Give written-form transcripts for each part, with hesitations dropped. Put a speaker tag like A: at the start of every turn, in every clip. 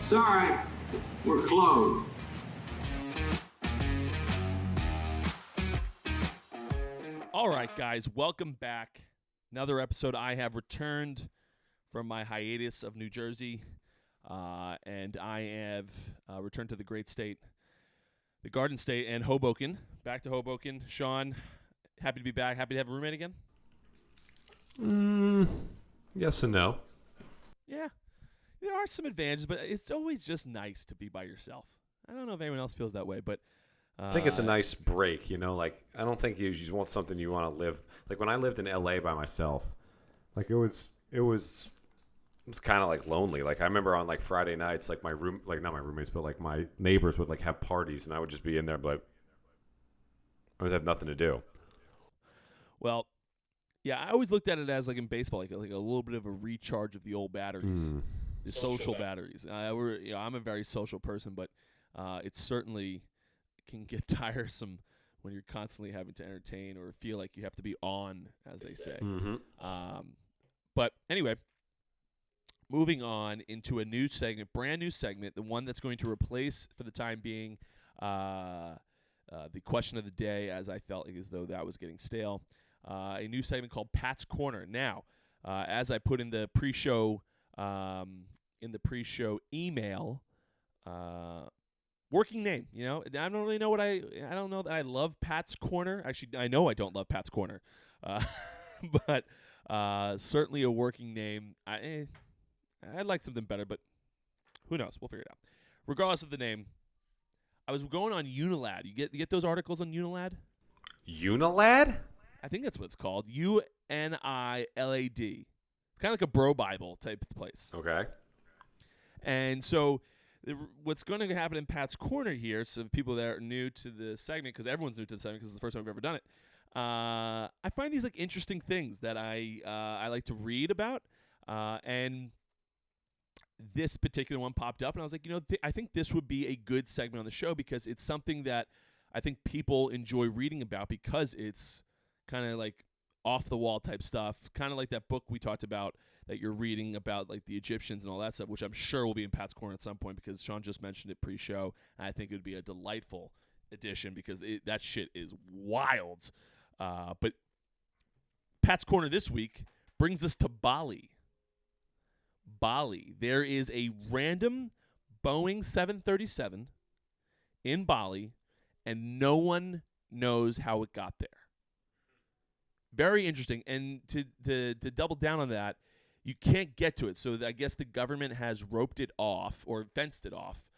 A: Sorry, we're closed.
B: All right, guys, welcome back. Another episode. I have returned from my hiatus of New Jersey, and I have returned to the great state, the Garden State, and Hoboken. Back to Hoboken. Sean, happy to be back. Happy to have a roommate again?
C: Yes and no.
B: Yeah. There are some advantages, but it's always just nice to be by yourself. I don't know if anyone else feels that way, but
C: I think it's a nice break, you know, like I don't think you just want something you want to live. Like when I lived in LA by myself, like it was kind of like lonely. Like I remember on like Friday nights, like not my roommates, but like my neighbors would like have parties and I would just be in there, but I would have nothing to do.
B: Well, yeah, I always looked at it as like in baseball, like a little bit of a recharge of the old batteries, the social batteries. I'm a very social person, but it certainly can get tiresome when you're constantly having to entertain or feel like you have to be on, as they say. But anyway, moving on into a new segment, brand new segment, the one that's going to replace, for the time being, the question of the day, as I felt as though that was getting stale. A new segment called Pat's Corner. Now, as I put in the pre-show email, working name. You know, I don't really know I don't know that I love Pat's Corner. Actually, I know I don't love Pat's Corner, but certainly a working name. I'd like something better, but who knows? We'll figure it out. Regardless of the name, I was going on Unilad. You get those articles on Unilad?
C: Unilad?
B: I think that's what it's called. UNILAD. It's kind of like a bro Bible type of place.
C: Okay.
B: And so what's going to happen in Pat's Corner here, so people that are new to the segment, because everyone's new to the segment because it's the first time I've ever done it, I find these like interesting things that I like to read about. And this particular one popped up, and I was like, I think this would be a good segment on the show because it's something that I think people enjoy reading about because it's kind of like off-the-wall type stuff, kind of like that book we talked about that you're reading about, like the Egyptians and all that stuff, which I'm sure will be in Pat's Corner at some point because Sean just mentioned it pre-show, and I think it would be a delightful addition because that shit is wild. But Pat's Corner this week brings us to Bali. Bali. There is a random Boeing 737 in Bali, and no one knows how it got there. Very interesting. And to double down on that, you can't get to it. So I guess the government has roped it off or fenced it off.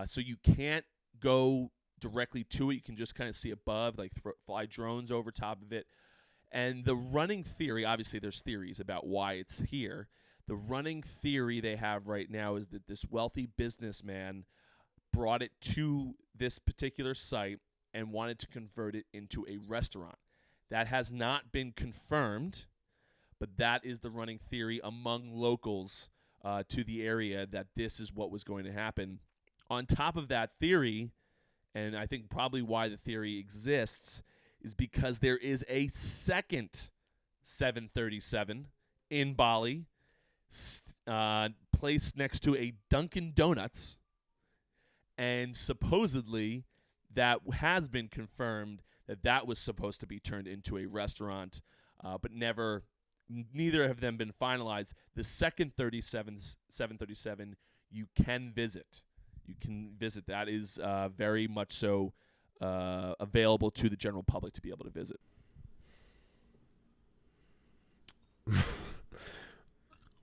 B: So you can't go directly to it. You can just kind of see above, like fly drones over top of it. And the running theory, obviously there's theories about why it's here. The running theory they have right now is that this wealthy businessman brought it to this particular site and wanted to convert it into a restaurant. That has not been confirmed, but that is the running theory among locals to the area that this is what was going to happen. On top of that theory, and I think probably why the theory exists, is because there is a second 737 in Bali, placed next to a Dunkin' Donuts, and supposedly that has been confirmed that was supposed to be turned into a restaurant, but neither of them been finalized. The second 737 you can visit. That is very much so available to the general public to be able to visit.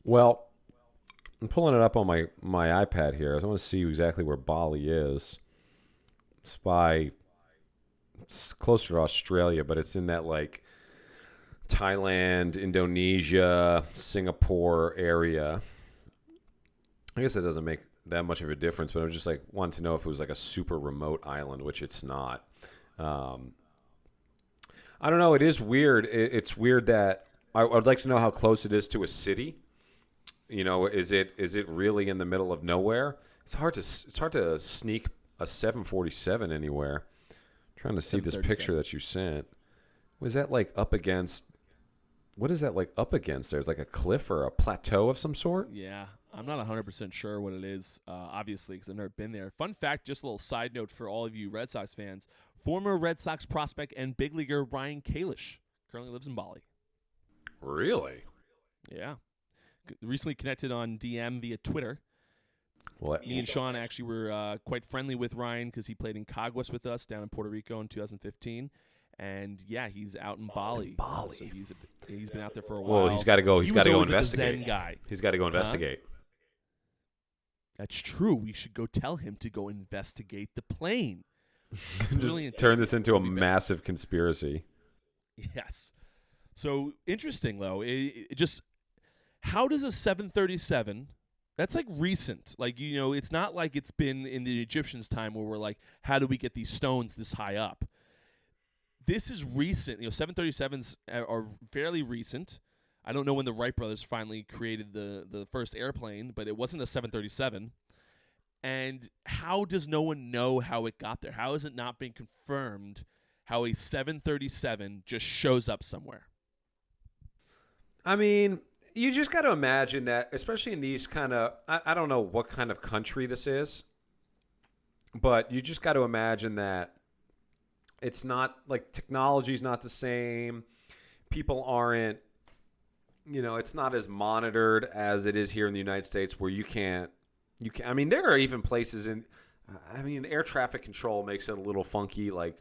C: Well, I'm pulling it up on my iPad here. I want to see exactly where Bali is. It's closer to Australia, but it's in that like Thailand, Indonesia, Singapore area. I guess that doesn't make that much of a difference, but I just like wanted to know if it was like a super remote island, which it's not. I don't know. It is weird. It's weird that I would like to know how close it is to a city. You know, is it really in the middle of nowhere? It's hard to sneak a 747 anywhere. I'm trying to see this picture that you sent. Was that like up against? What is that like up against? There's like a cliff or a plateau of some sort.
B: Yeah, I'm not 100% sure what it is, obviously, because I've never been there. Fun fact, just a little side note for all of you Red Sox fans. Former Red Sox prospect and big leaguer Ryan Kalish currently lives in Bali.
C: Really?
B: Yeah. Recently connected on DM via Twitter.
C: Well,
B: Me and Sean actually were quite friendly with Ryan because he played in Caguas with us down in Puerto Rico in 2015. And yeah, he's out in Bali.
C: Bali.
B: So he's been out there for a while.
C: well, he's got to go. He's got to go
B: always like a
C: investigate.
B: Zen guy.
C: He's got to go investigate.
B: That's true. We should go tell him to go investigate the plane.
C: Just turn this into a massive conspiracy.
B: Yes. So interesting though. It just how does a 737? That's like recent. Like it's not like it's been in the Egyptians' time where we're like, how do we get these stones this high up? This is recent. 737s are fairly recent. I don't know when the Wright brothers finally created the first airplane, but it wasn't a 737. And how does no one know how it got there? How has it not been confirmed how a 737 just shows up somewhere?
C: I mean, you just got to imagine that, especially in these kind of, I don't know what kind of country this is, but you just got to imagine that it's not like technology's not the same. People aren't, it's not as monitored as it is here in the United States where you can, I mean, there are even places air traffic control makes it a little funky. Like,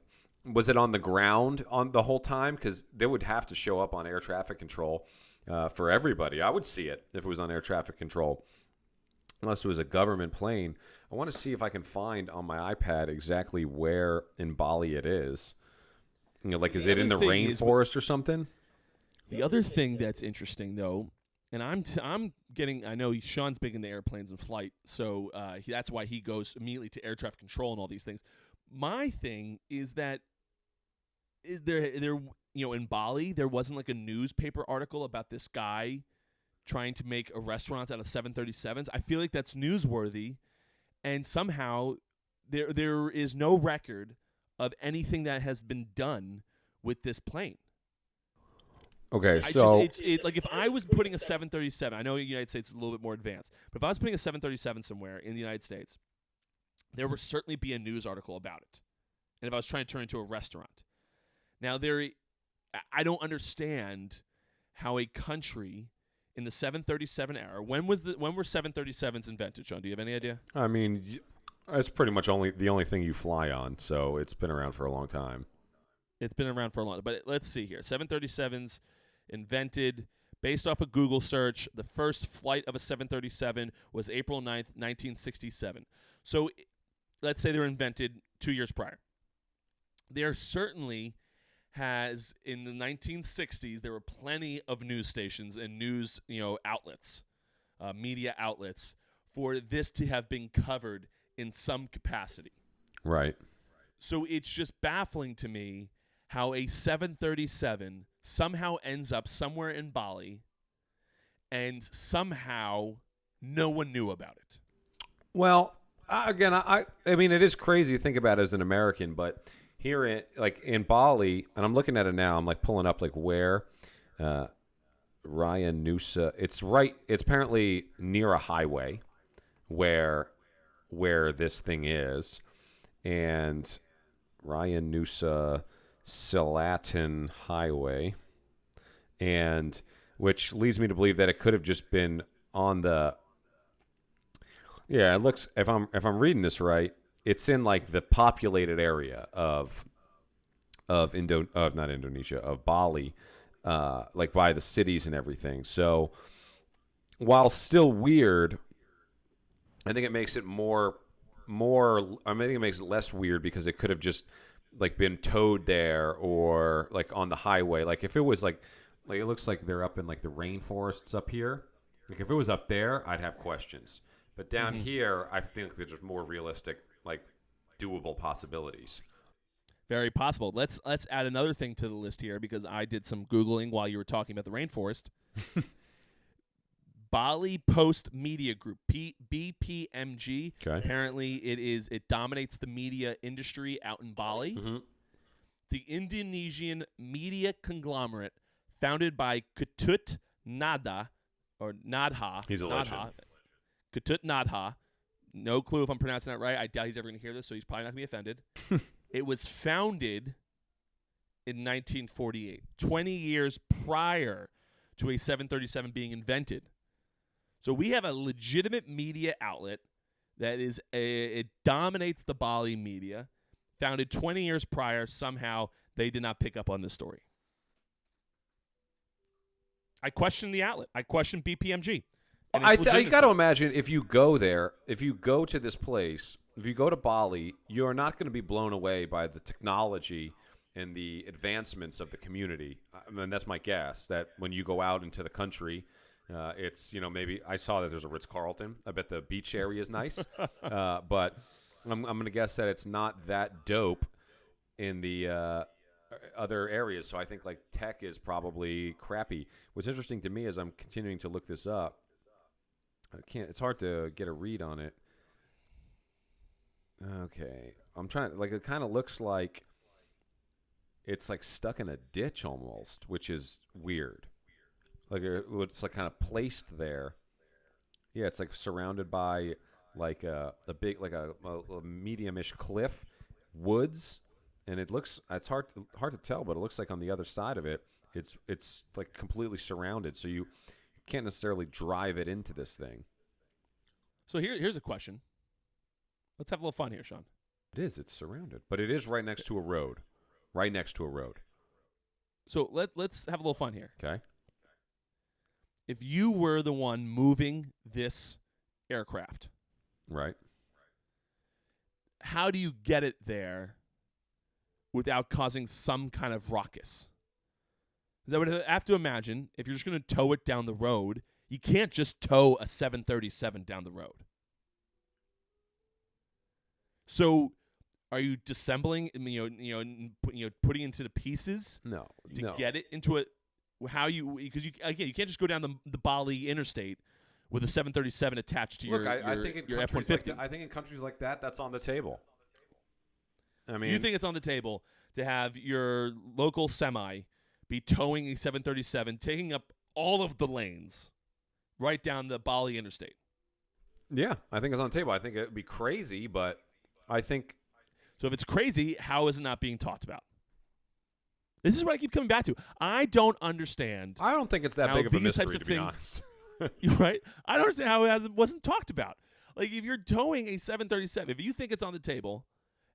C: was it on the ground on the whole time? Because they would have to show up on air traffic control for everybody. I would see it if it was on air traffic control, unless it was a government plane. I want to see if I can find on my iPad exactly where in Bali it is. Is it in the rainforest or something?
B: The other thing that's interesting, though, and I'm getting, I know Sean's big into airplanes and flight, so that's why he goes immediately to air traffic control and all these things. My thing is that in Bali, there wasn't like a newspaper article about this guy trying to make a restaurant out of 737s. I feel like that's newsworthy, and somehow there is no record of anything that has been done with this plane.
C: Okay, so
B: like if I was putting a 737, I know the United States is a little bit more advanced, but if I was putting a 737 somewhere in the United States, there would certainly be a news article about it. And if I was trying to turn it into a restaurant. Now, I don't understand how a country in the 737 era, when were 737s invented, Sean? Do you have any idea?
C: I mean, it's pretty much the only thing you fly on, so it's been around for a long time.
B: It's been around for a long time. But let's see here. 737s invented based off a Google search. The first flight of a 737 was April 9th, 1967. So let's say they're invented 2 years prior. There certainly has, in the 1960s, there were plenty of news stations and news outlets, media outlets, for this to have been covered in some capacity.
C: Right.
B: So it's just baffling to me how a 737 somehow ends up somewhere in Bali and somehow no one knew about it.
C: Well, again, I mean, it is crazy to think about it as an American, but here in Bali, and I'm looking at it now, I'm like pulling up like where Raya Nusa, it's apparently near a highway where this thing is, and Raya Nusa Selatan Highway, and which leads me to believe that it could have just been on the. Yeah, it looks. If I'm reading this right, it's in like the populated area of not Indonesia, of Bali, like by the cities and everything. So while still weird, I think it makes it more. I think it makes it less weird because it could have just like been towed there or like on the highway. Like if it was like it looks like they're up in like the rainforests up here. Like if it was up there, I'd have questions. But down here, I think there's just more realistic, like doable possibilities.
B: Very possible. Let's add another thing to the list here because I did some Googling while you were talking about the rainforest. Bali Post Media Group, BPMG.
C: Okay.
B: Apparently, it dominates the media industry out in Bali.
C: Mm-hmm.
B: The Indonesian media conglomerate founded by Ketut Nadha, or Nadha.
C: He's a legend.
B: Ketut Nadha. No clue if I'm pronouncing that right. I doubt he's ever going to hear this, so he's probably not going to be offended. It was founded in 1948, 20 years prior to a 737 being invented. So we have a legitimate media outlet that it dominates the Bali media, founded 20 years prior. Somehow they did not pick up on this story. I question the outlet. I question BPMG.
C: I got to imagine if you go there, if you go to this place, if you go to Bali, you're not going to be blown away by the technology and the advancements of the community. I mean, that's my guess, that when you go out into the country, it's, maybe I saw that there's a Ritz-Carlton. I bet the beach area is nice. But I'm going to guess that it's not that dope in the other areas. So I think like tech is probably crappy. What's interesting to me is I'm continuing to look this up. It's hard to get a read on it. Okay. I'm trying, it kind of looks like it's like stuck in a ditch almost, which is weird. It's like kind of placed there. Yeah, it's like surrounded by like a big, like a medium-ish cliff, woods, and it's hard to tell, but it looks like on the other side of it, it's like completely surrounded, so you can't necessarily drive it into this thing.
B: So here's a question. Let's have a little fun here, Sean.
C: It's surrounded, but it is right next to a road. Right next to a road.
B: So let's have a little fun here.
C: Okay.
B: If you were the one moving this aircraft,
C: right,
B: how do you get it there without causing some kind of ruckus? Because I would have to imagine if you're just going to tow it down the road, you can't just tow a 737 down the road. So, are you disassembling? Putting into the pieces?
C: No.
B: Get it into it. Because you can't just go down the Bali interstate with a 737 attached to your F-150.
C: I think in countries like that, that's on the table. I mean,
B: you think it's on the table to have your local semi be towing a 737, taking up all of the lanes right down the Bali interstate?
C: Yeah, I think it's on the table. I think it would be crazy, but I think...
B: So if it's crazy, how is it not being talked about? This is what I keep coming back to. I don't understand.
C: I don't think it's that big of a mystery, to be honest.
B: Right? I don't understand how it wasn't talked about. Like, if you're towing a 737, if you think it's on the table,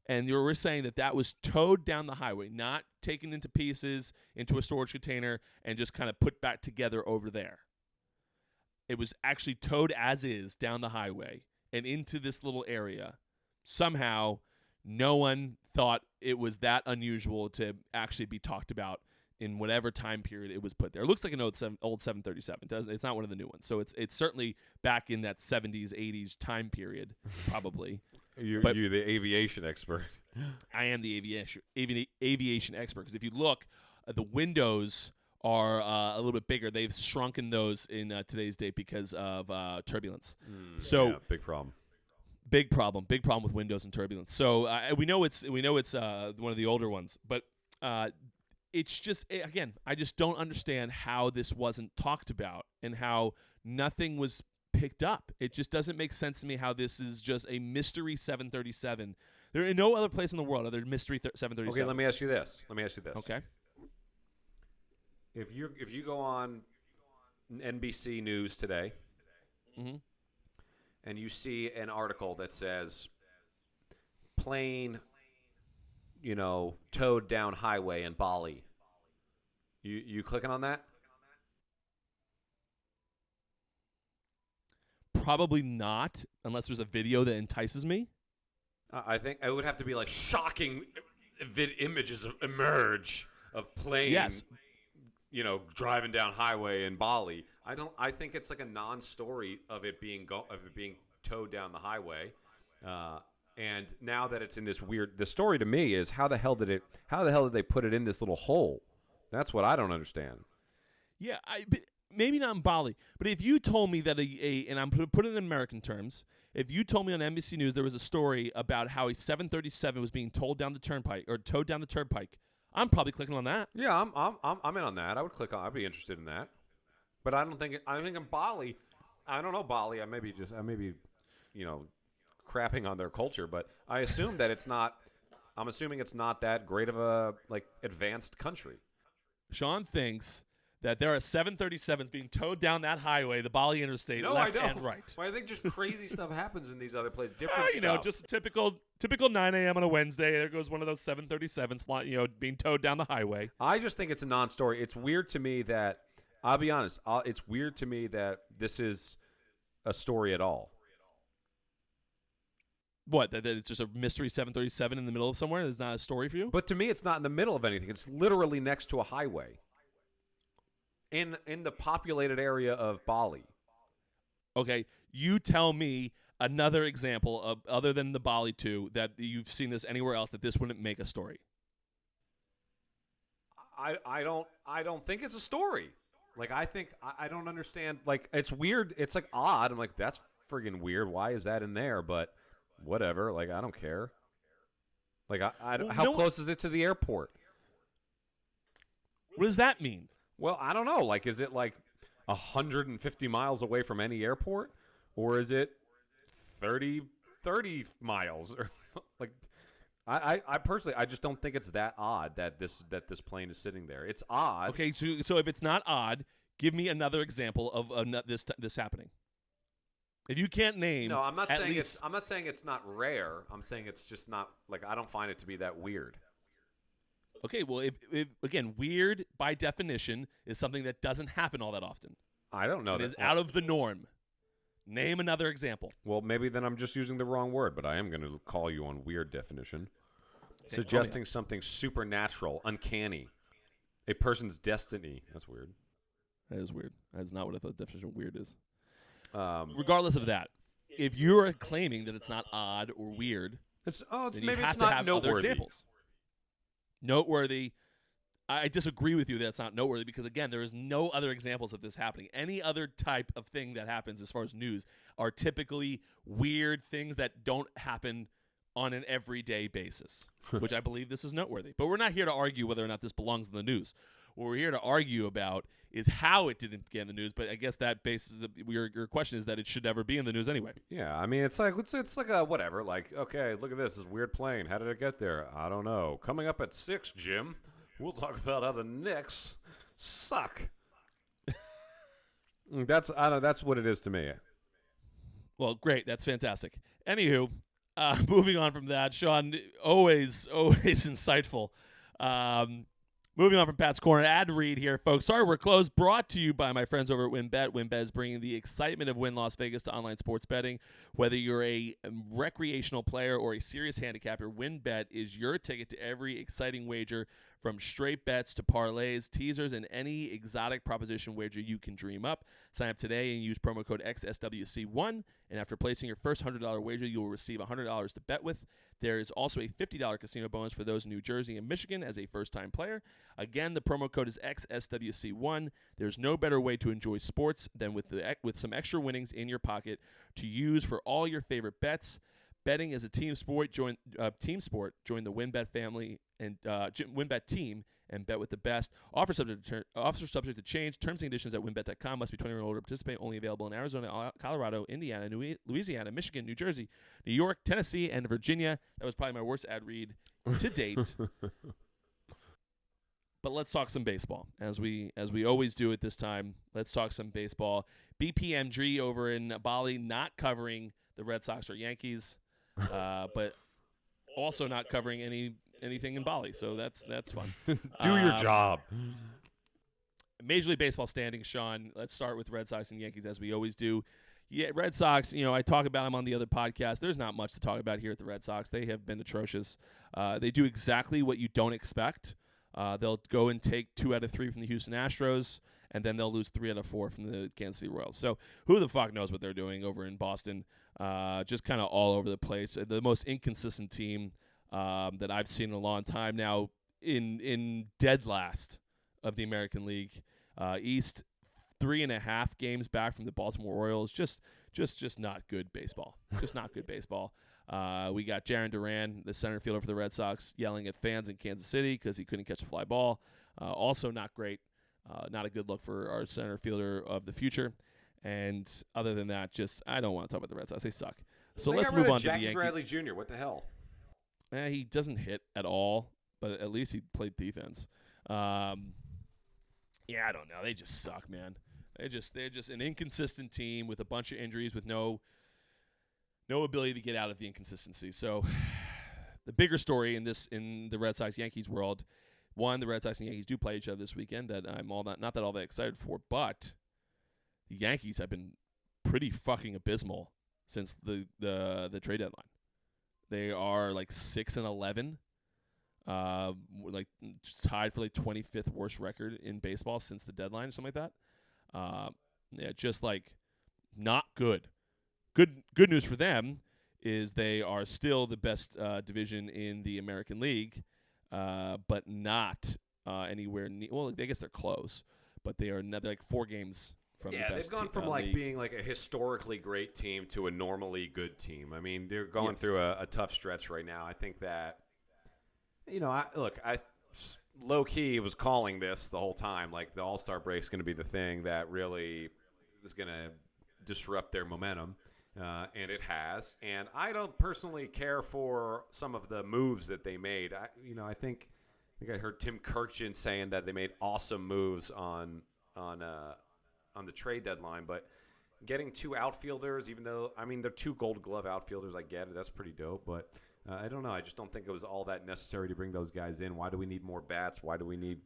B: and we're saying that was towed down the highway, not taken into pieces into a storage container and just kind of put back together over there. It was actually towed as is down the highway and into this little area. Somehow, no one thought it was that unusual to actually be talked about in whatever time period it was put there. It looks like an old 737. It's not one of the new ones. So it's certainly back in that 70s, 80s time period, probably.
C: You're the aviation expert.
B: I am the aviation expert, because if you look, the windows are a little bit bigger. They've shrunken those in today's date because of turbulence. So
C: big problem.
B: Big problem with windows and turbulence. So we know it's one of the older ones, but it's just again, I just don't understand how this wasn't talked about and how nothing was picked up. It just doesn't make sense to me how this is just a mystery 737. There are no other place in the world other mystery 737.
C: Okay, let me ask you this.
B: Okay.
C: If you go on NBC News today, and you see an article that says plane, towed down highway in Bali, you clicking on that?
B: Probably not, unless there's a video that entices me.
C: I think it would have to be like shocking images emerge of plane,
B: yes,
C: driving down highway in Bali. I think it's like a non-story of it being towed down the highway. And now that it's in this the story to me is how the hell did they put it in this little hole? That's what I don't understand.
B: Yeah, maybe not in Bali, but if you told me that and I'm going to put it in American terms, if you told me on NBC News there was a story about how a 737 was being towed down the turnpike, I'm probably clicking on that.
C: Yeah, I'm in on that. I would click on. I'd be interested in that. But I think in Bali, I don't know Bali. I may be, crapping on their culture, but I assume that it's not. I'm assuming it's not that great of a advanced country.
B: Sean thinks that there are 737s being towed down that highway, the Bali Interstate,
C: No,
B: left
C: I don't.
B: and right.
C: Well, I think just crazy stuff happens in these other places. Different stuff.
B: Just typical 9 a.m. on a Wednesday. There goes one of those 737s, being towed down the highway.
C: I just think it's a non-story. It's weird to me that, I'll be honest, it's weird to me that this is a story at all.
B: What? That it's just a mystery 737 in the middle of somewhere? It's not a story for you?
C: But to me, it's not in the middle of anything. It's literally next to a highway. In the populated area of Bali.
B: Okay, you tell me another example of, other than the Bali 2, that you've seen this anywhere else that this wouldn't make a story.
C: I don't think it's a story. I don't understand. It's weird. It's odd. I'm like, that's friggin' weird. Why is that in there? But whatever. I don't care. How close is it to the airport?
B: What does that mean?
C: Well, I don't know. Is it 150 miles away from any airport, or is it 30 miles? Or I personally, I just don't think it's that odd that this plane is sitting there. It's odd.
B: Okay, so if it's not odd, give me another example of this happening. If you can't name,
C: no, I'm not
B: at
C: saying
B: least,
C: I'm not saying it's not rare. I'm saying it's just not I don't find it to be that weird.
B: Okay, well, if again, weird by definition is something that doesn't happen all that often.
C: I don't know.
B: It is out of the norm. Name another example.
C: Well, maybe then I'm just using the wrong word, but I am going to call you on weird definition. Okay, suggesting something supernatural, uncanny, a person's destiny. That's weird.
B: That is weird. That is not what the definition of weird is. Regardless of that, if you're claiming that it's not odd or weird, then
C: maybe
B: you have
C: it's
B: to
C: not
B: have
C: noteworthy.
B: other examples. Noteworthy. I disagree with you that it's not noteworthy because, again, there is no other examples of this happening. Any other type of thing that happens as far as news are typically weird things that don't happen on an everyday basis, which I believe this is noteworthy. But we're not here to argue whether or not this belongs in the news. What we're here to argue about is how it didn't get in the news. But I guess that basis of your question is that it should never be in the news anyway.
C: Yeah, I mean, it's like a whatever. Okay, look at this weird plane. How did it get there? I don't know. Coming up at 6, Jim, we'll talk about how the Knicks suck. That's what it is to me.
B: Well, great. That's fantastic. Anywho, moving on from that, Sean, always insightful. Moving on from Pat's Corner, ad read here, folks. Sorry, we're closed. Brought to you by my friends over at WynnBET. WynnBET is bringing the excitement of Wynn Las Vegas to online sports betting. Whether you're a recreational player or a serious handicapper, WynnBET is your ticket to every exciting wager, from straight bets to parlays, teasers, and any exotic proposition wager you can dream up. Sign up today and use promo code XSWC1, and after placing your first $100 wager, you will receive $100 to bet with. There is also a $50 casino bonus for those in New Jersey and Michigan as a first-time player. Again, the promo code is XSWC1. There's no better way to enjoy sports than with some extra winnings in your pocket to use for all your favorite bets. Betting is a team sport. Join the WynnBET family and WynnBET team and bet with the best. Offer subject to change. Terms and conditions at WynnBET.com. Must be 21 or older to participate. Only available in Arizona, Colorado, Indiana, Louisiana, Michigan, New Jersey, New York, Tennessee, and Virginia. That was probably my worst ad read to date. But let's talk some baseball. As we always do at this time, let's talk some baseball. BPMG over in Bali not covering the Red Sox or Yankees, but also not covering anything in Bali. So that's fun.
C: Do your job.
B: Major League Baseball standings, Sean. Let's start with Red Sox and Yankees as we always do. Yeah, Red Sox, I talk about them on the other podcast. There's not much to talk about here at the Red Sox. They have been atrocious. They do exactly what you don't expect. They'll go and take 2 out of 3 from the Houston Astros, and then they'll lose 3 out of 4 from the Kansas City Royals. So who the fuck knows what they're doing over in Boston? Just kind of all over the place. The most inconsistent team that I've seen in a long time now, in dead last of the American League East. 3.5 games back from the Baltimore Orioles. Just not good baseball. Just not good baseball. We got Jarren Duran, the center fielder for the Red Sox, yelling at fans in Kansas City because he couldn't catch a fly ball. Also not great. Not a good look for our center fielder of the future. And other than that, I don't want to talk about the Red Sox. They suck. So
C: They
B: let's
C: got rid
B: move
C: of
B: on to the
C: Jackie
B: Yankees.
C: Bradley Jr. What the hell?
B: He doesn't hit at all, but at least he played defense. Yeah, I don't know. They just suck, man. They're just an inconsistent team with a bunch of injuries, with no ability to get out of the inconsistency. So the bigger story in the Red Sox Yankees world, one, the Red Sox and Yankees do play each other this weekend. That I'm all not that all that excited for, but the Yankees have been pretty fucking abysmal since the trade deadline. They are like 6-11, like tied for like 25th worst record in baseball since the deadline or something like that. Yeah, just like not good. Good news for them is they are still the best division in the American League, but not anywhere near. Well, I guess they're close, but they're like 4 games from the best.
C: They've gone from
B: league.
C: being like a historically great team to a normally good team. I mean, they're going through a tough stretch right now. I think that, I low key was calling this the whole time. Like the All-Star break is going to be the thing that really is going to disrupt their momentum. And it has. And I don't personally care for some of the moves that they made. I think I heard Tim Kirkjian saying that they made awesome moves on the trade deadline, but getting 2 outfielders, even though they're 2 Gold Glove outfielders, I get it. That's pretty dope, but I don't know. I just don't think it was all that necessary to bring those guys in. Why do we need more bats? Why do we need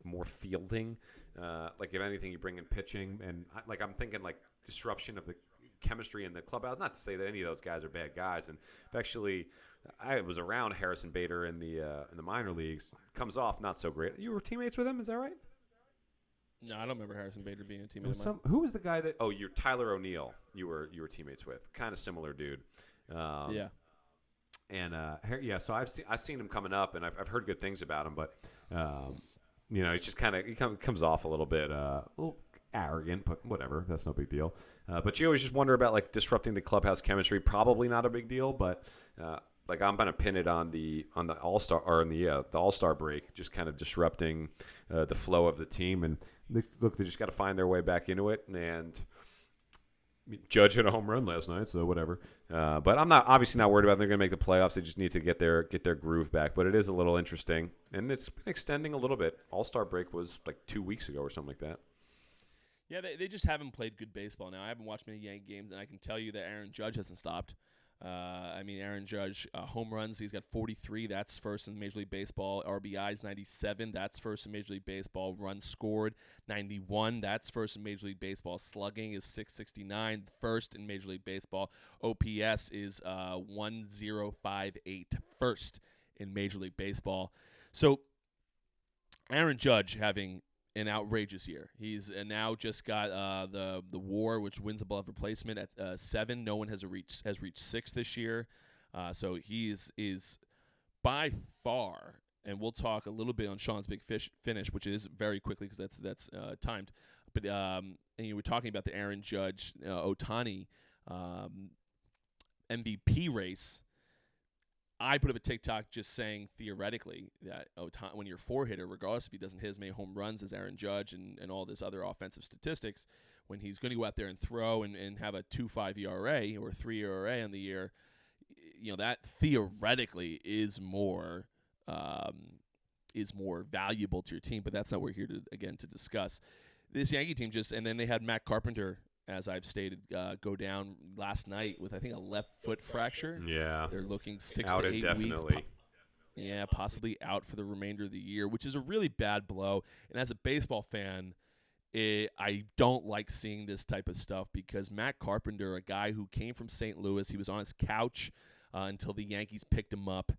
C: more fielding? Like if anything, you bring in pitching, and I'm thinking like disruption of the chemistry in the clubhouse. Not to say that any of those guys are bad guys, and actually, I was around Harrison Bader in the minor leagues. Comes off not so great. You were teammates with him, is that right?
B: No, I don't remember Harrison Bader being a teammate of mine.
C: Who was the guy that? Oh, you're Tyler O'Neill. You were teammates with. Kind of similar dude.
B: Yeah.
C: And so I've seen him coming up, and I've heard good things about him, but he's just he comes off a little bit a little arrogant, but whatever, that's no big deal. But you always just wonder about like disrupting the clubhouse chemistry. Probably not a big deal, but I'm gonna pin it on the All-Star or in the All-Star break, just kind of disrupting the flow of the team. And they just got to find their way back into it. And Judge hit a home run last night, so whatever. But I'm obviously not worried about them. They're gonna make the playoffs. They just need to get their groove back. But it is a little interesting, and it's been extending a little bit. All-Star break was like 2 weeks ago or something like that.
B: Yeah, they just haven't played good baseball now. I haven't watched many Yankee games, and I can tell you that Aaron Judge hasn't stopped. Aaron Judge, home runs, he's got 43. That's first in Major League Baseball. RBIs, 97. That's first in Major League Baseball. Runs scored, 91. That's first in Major League Baseball. Slugging is 669. First in Major League Baseball. OPS is 1058. First in Major League Baseball. So Aaron Judge having an outrageous year. He's now just got the WAR, which wins above replacement, at 7. No one has reached 6 this year. So he is by far, and we'll talk a little bit on Sean's big finish, which is very quickly because that's timed. But and you were talking about the Aaron Judge Ohtani MVP race. I put up a TikTok just saying theoretically that when you're a 4-hitter, regardless if he doesn't hit as many home runs as Aaron Judge and all this other offensive statistics, when he's going to go out there and throw and have a 2.5 ERA or 3 ERA on the year, that theoretically is more valuable to your team. But that's not what we're here to discuss. This Yankee team and then they had Matt Carpenter, as I've stated, go down last night with, I think, a left foot fracture.
C: Yeah.
B: They're looking 6
C: out
B: to 8
C: indefinitely.
B: weeks. Possibly out for the remainder of the year, which is a really bad blow. And as a baseball fan, I don't like seeing this type of stuff because Matt Carpenter, a guy who came from St. Louis, he was on his couch until the Yankees picked him up.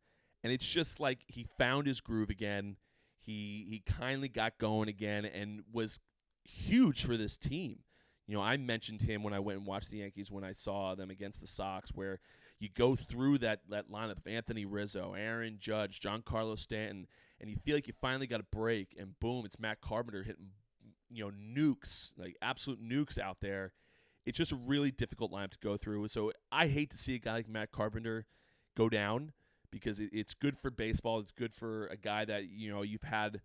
B: And it's just like he found his groove again. He kindly got going again and was huge for this team. I mentioned him when I went and watched the Yankees when I saw them against the Sox, where you go through that lineup of Anthony Rizzo, Aaron Judge, Giancarlo Stanton, and you feel like you finally got a break, and boom, it's Matt Carpenter hitting, nukes, like absolute nukes out there. It's just a really difficult lineup to go through. So I hate to see a guy like Matt Carpenter go down because it's good for baseball. It's good for a guy that, you've had,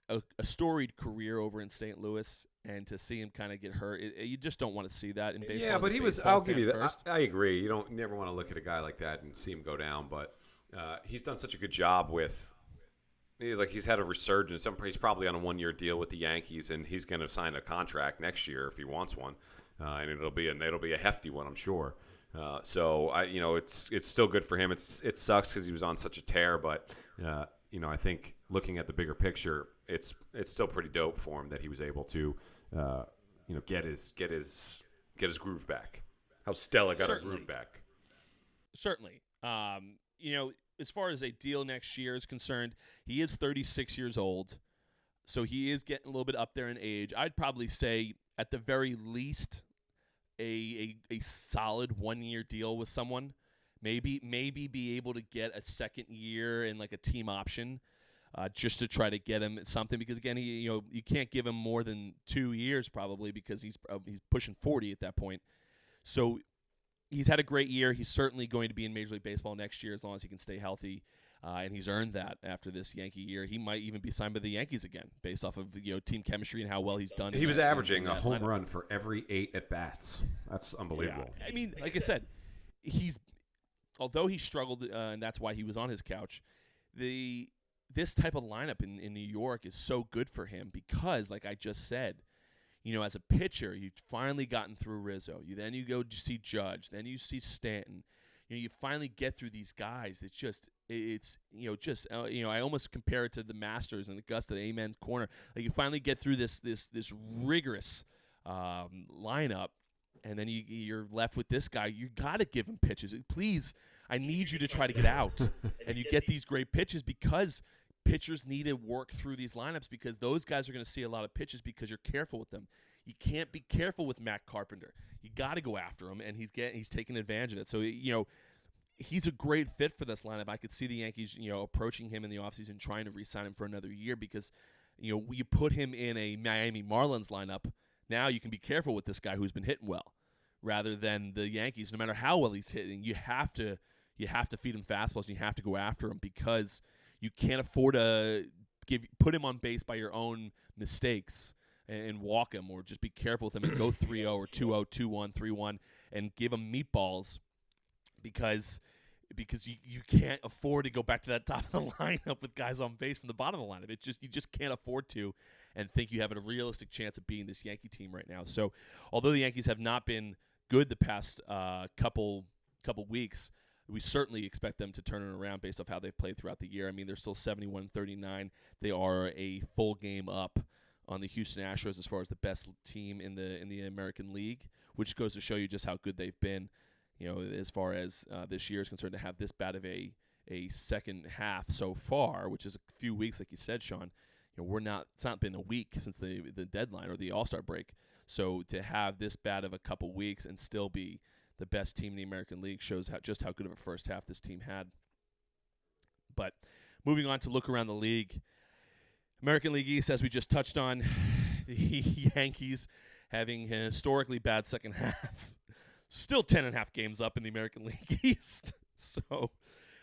B: a storied career over in St. Louis, and to see him kind of get hurt, you just don't want to see that in baseball.
C: Yeah, but he was.
B: I'll
C: give you that. I agree. You never want to look at a guy like that and see him go down. But he's done such a good job with. He's had a resurgence. He's probably on a 1-year deal with the Yankees, and he's going to sign a contract next year if he wants one, and it'll be a hefty one, I'm sure. So it's still good for him. It sucks because he was on such a tear, but I think looking at the bigger picture, it's still pretty dope for him that he was able to get his groove back. How Stella got her groove back.
B: Certainly. As far as a deal next year is concerned, he is 36 years old, so he is getting a little bit up there in age. I'd probably say at the very least a solid 1-year deal with someone. Maybe be able to get a second year and like a team option, just to try to get him something. Because again, you can't give him more than 2 years probably because he's pushing 40 at that point. So he's had a great year. He's certainly going to be in Major League Baseball next year as long as he can stay healthy, and he's earned that after this Yankee year. He might even be signed by the Yankees again based off of team chemistry and how well he's done.
C: He was averaging a home run for every 8 at-bats. That's unbelievable.
B: Yeah. I mean, like I said, although he struggled, and that's why he was on his couch, this type of lineup in New York is so good for him because, like I just said, as a pitcher, you've finally gotten through Rizzo. Then you go to see Judge. Then you see Stanton. You finally get through these guys. I almost compare it to the Masters and Augusta, Amen's corner. Like you finally get through this rigorous lineup, and then you're left with this guy. You got to give him pitches. Please, I need you to try to get out. And you get these great pitches because pitchers need to work through these lineups because those guys are going to see a lot of pitches because you're careful with them. You can't be careful with Matt Carpenter. You got to go after him, and he's taking advantage of it. So, he's a great fit for this lineup. I could see the Yankees, approaching him in the offseason, trying to re-sign him for another year because, you put him in a Miami Marlins lineup. Now you can be careful with this guy who's been hitting well rather than the Yankees. No matter how well he's hitting, you have to feed him fastballs and you have to go after him because you can't afford to put him on base by your own mistakes and walk him, or just be careful with him and go 3-0 or 2-0, 2-1, 3-1, and give him meatballs because you can't afford to go back to that top of the lineup with guys on base from the bottom of the lineup. You just can't afford to and think you have a realistic chance of beating this Yankee team right now. So although the Yankees have not been good the past couple weeks, we certainly expect them to turn it around based off how they've played throughout the year. I mean, they're still 71-39. They are a full game up on the Houston Astros as far as the best team in the American League, which goes to show you just how good they've been, as far as this year is concerned, to have this bad of a second half so far, which is a few weeks, like you said, Sean. It's not been a week since the deadline or the All-Star break. So to have this bad of a couple weeks and still be the best team in the American League shows just how good of a first half this team had. But moving on to look around the league, American League East, as we just touched on, the Yankees having a historically bad second half. Still 10.5 games up in the American League East. So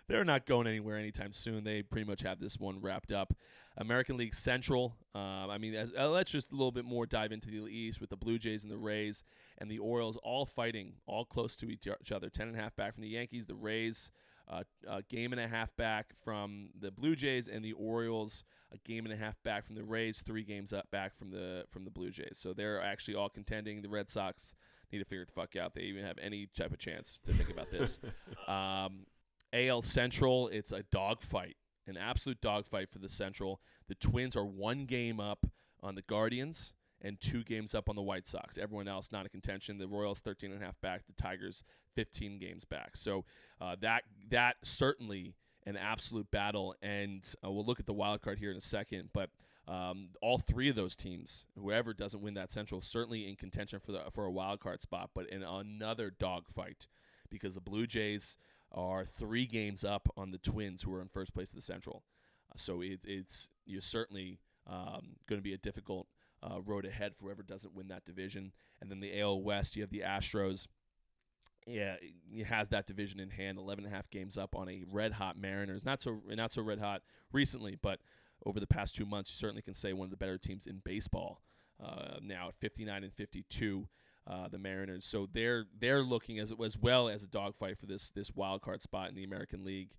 B: they're not going anywhere anytime soon. They pretty much have this one wrapped up. American League Central, let's just a little bit more dive into the East with the Blue Jays and the Rays and the Orioles all fighting, all close to each other. 10.5 back from the Yankees, the Rays, a game and a half back from the Blue Jays, and the Orioles a game and a half back from the Rays, 3 games up back from the Blue Jays. So they're actually all contending. The Red Sox need to figure it the fuck out. They even have any type of chance to think about this. AL Central, it's a dogfight, an absolute dogfight for the Central. The Twins are 1 game up on the Guardians and 2 games up on the White Sox. Everyone else not in contention. The Royals 13.5 back. The Tigers 15 games back. So that certainly an absolute battle. And we'll look at the wild card here in a second. But all 3 of those teams, whoever doesn't win that Central, certainly in contention for a wild card spot, but in another dogfight because the Blue Jays are 3 games up on the Twins, who are in first place of the Central. So you're certainly going to be a difficult road ahead for whoever doesn't win that division. And then the AL West, you have the Astros. Yeah, it has that division in hand. 11.5 games up on a red hot Mariners. Not so red hot recently, but over the past 2 months, you certainly can say one of the better teams in baseball. Now at 59 and 52, the Mariners. So they're looking as well as a dogfight for this wild card spot in the American League.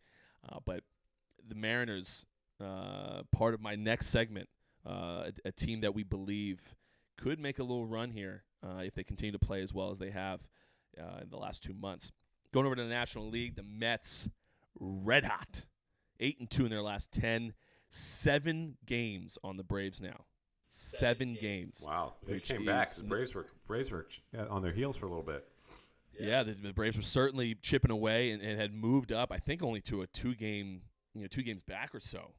B: But the Mariners, part of my next segment, a team that we believe could make a little run here if they continue to play as well as they have in the last 2 months. Going over to the National League, the Mets, red hot, 8-2 in their last 10, 7 games on the Braves now. 7 games.
C: Wow, they came back. The Braves were on their heels for a little bit.
B: Yeah, the Braves were certainly chipping away and had moved up. I think only to a 2 games back or so.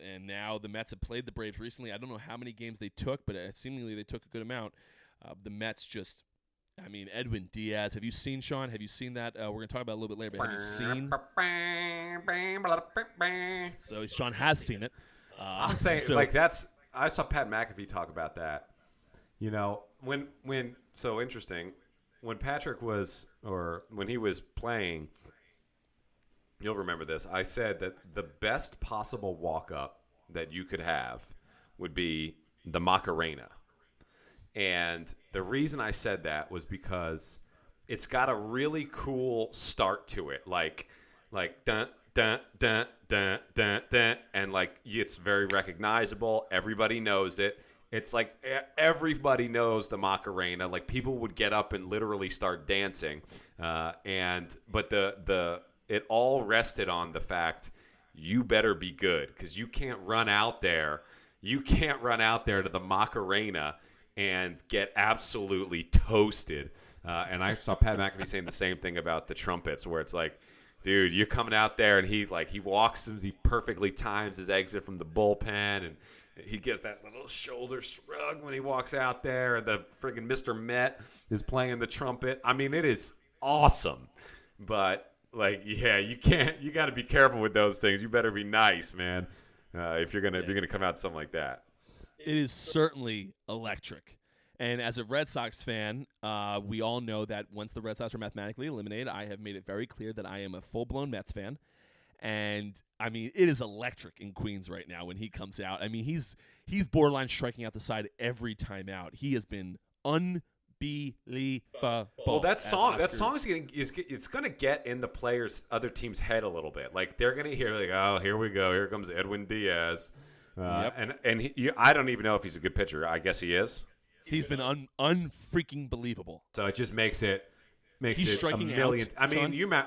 B: And now the Mets have played the Braves recently. I don't know how many games they took, but seemingly they took a good amount. The Mets just, Edwin Diaz. Have you seen, Sean? Have you seen that? We're going to talk about it a little bit later, but have you seen? So Sean has seen it.
C: I'm saying, I saw Pat McAfee talk about that. So interesting. When Patrick when he was playing, you'll remember this. I said that the best possible walk-up that you could have would be the Macarena. And the reason I said that was because it's got a really cool start to it. Like dun, dun, dun, dun, dun, dun, and it's very recognizable. Everybody knows it. It's like everybody knows the Macarena. Like people would get up and literally start dancing. But it all rested on the fact you better be good because you can't run out there. You can't run out there to the Macarena and get absolutely toasted. And I saw Pat McAfee saying the same thing about the trumpets, where it's like, dude, you're coming out there and he walks and he perfectly times his exit from the bullpen, and he gives that little shoulder shrug when he walks out there, and the friggin' Mr. Met is playing the trumpet. It is awesome. But you got to be careful with those things. You better be nice, man. If you're gonna come out to something like that.
B: It is certainly electric. And as a Red Sox fan, we all know that once the Red Sox are mathematically eliminated, I have made it very clear that I am a full-blown Mets fan. And, it is electric in Queens right now when he comes out. He's borderline striking out the side every time out. He has been unbelievable.
C: Well, that song it's going to get in the players' other team's head a little bit. Like, they're going to hear, oh, here we go. Here comes Edwin Diaz.
B: Yep.
C: And I don't even know if he's a good pitcher. I guess he is.
B: He's been unfreaking believable.
C: So it just makes it
B: striking
C: a million.
B: Out,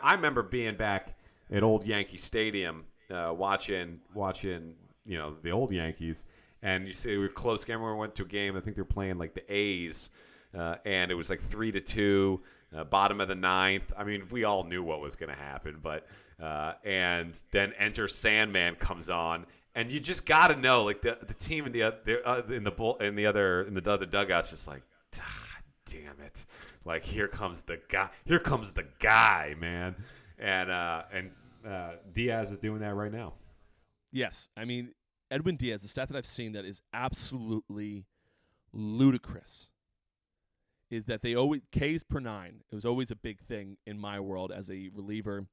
C: I remember being back at old Yankee Stadium, watching the old Yankees, and you see we were close game. We went to a game. I think they were playing like the A's, and it was like 3-2, bottom of the ninth. We all knew what was going to happen, but and then Enter Sandman comes on. And you just got to know, like the team in the other dugout's just like, damn it, like here comes the guy, man, and Diaz is doing that right now.
B: Yes, Edwin Diaz, the stat that I've seen that is absolutely ludicrous is that they always Ks per 9. It was always a big thing in my world as a reliever,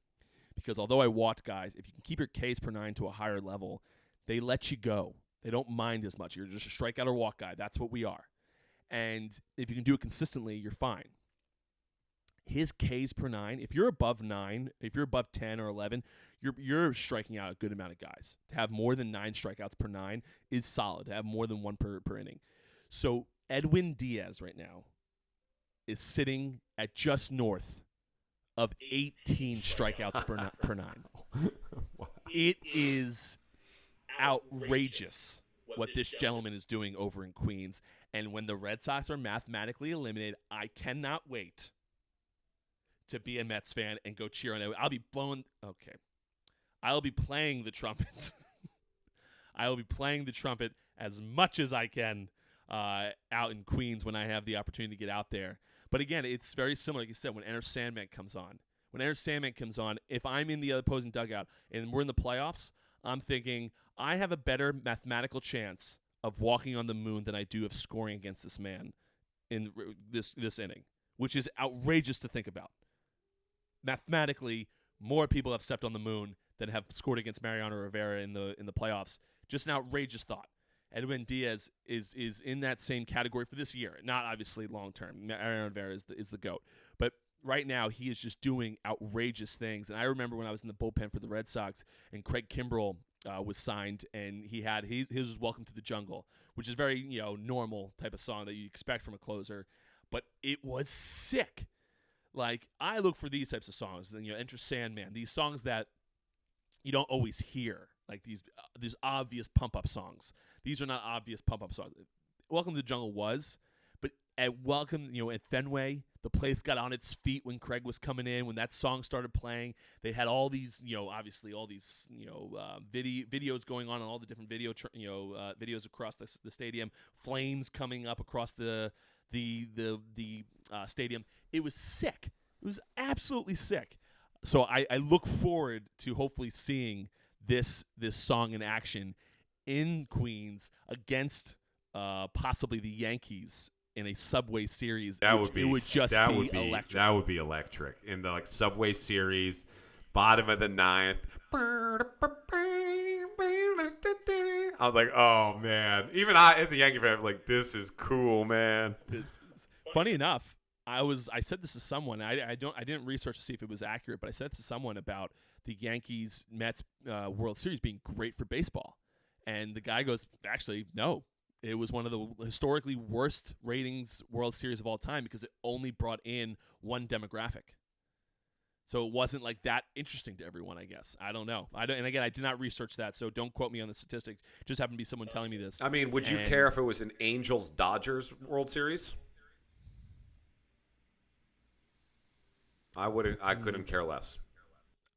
B: because although I watch guys, if you can keep your Ks per 9 to a higher level, they let you go. They don't mind as much. You're just a strikeout or walk guy. That's what we are. And if you can do it consistently, you're fine. His Ks per 9, if you're above 9, if you're above 10 or 11, you're striking out a good amount of guys. To have more than 9 strikeouts per 9 is solid. To have more than 1 per inning. So Edwin Diaz right now is sitting at just north of 18 strikeouts per 9.
C: Wow.
B: It is outrageous what this gentleman is doing over in Queens. And when the Red Sox are mathematically eliminated, I cannot wait to be a Mets fan and go cheer on it. I'll be playing the trumpet. I will be playing the trumpet as much as I can out in Queens when I have the opportunity to get out there. But again, it's very similar, like you said, when Enter Sandman comes on. If I'm in the opposing dugout and we're in the playoffs, I'm thinking I have a better mathematical chance of walking on the moon than I do of scoring against this man in this inning, which is outrageous to think about. Mathematically, more people have stepped on the moon than have scored against Mariano Rivera in the playoffs Just an outrageous thought. Edwin Diaz is in that same category for this year, not obviously long term. Aaron Rivera is the GOAT, but right now he is just doing outrageous things. And I remember when I was in the bullpen for the Red Sox and Craig Kimbrell was signed, and his was "Welcome to the Jungle," which is very normal type of song that you expect from a closer, but it was sick. Like, I look for these types of songs, and Enter Sandman, these songs that you don't always hear, like these obvious pump up songs. These are not obvious pump up songs. Welcome to the Jungle was, but at at Fenway, the place got on its feet when Craig was coming in. When that song started playing, they had all these, obviously all these, videos going on all the different videos across the stadium. Flames coming up across the stadium. It was sick. It was absolutely sick. So I look forward to hopefully seeing this song in action in Queens against possibly the Yankees in a Subway Series. It would be electric.
C: That would be electric in the Subway Series, bottom of the ninth. I was like, oh man! Even I, as a Yankee fan, I'm like, this is cool, man.
B: Funny enough, I said this to someone. I didn't research to see if it was accurate, but I said to someone about the Yankees Mets World Series being great for baseball, and the guy goes, actually, no. It was one of the historically worst ratings World Series of all time because it only brought in one demographic. So it wasn't like that interesting to everyone, I guess. I don't know. And again, I did not research that, so don't quote me on the statistic. Just happened to be someone telling me this.
C: I mean, would you care if it was an Angels-Dodgers World Series? I wouldn't. I couldn't care less.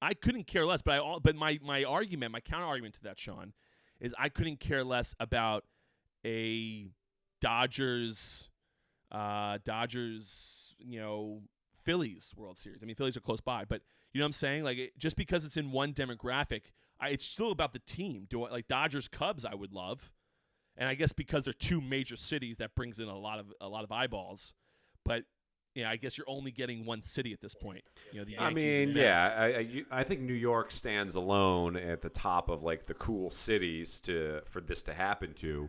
B: I couldn't care less, but my argument, my counter argument to that, Sean, is I couldn't care less about a Dodgers, Phillies World Series. I mean, Phillies are close by, but you know what I'm saying? Like, just because it's in one demographic, it's still about the team. Like Dodgers Cubs, I would love, and I guess because they're two major cities, that brings in a lot of eyeballs. But I guess you're only getting one city at this point. The Yankees.
C: I mean, I think New York stands alone at the top of the cool cities for this to happen to.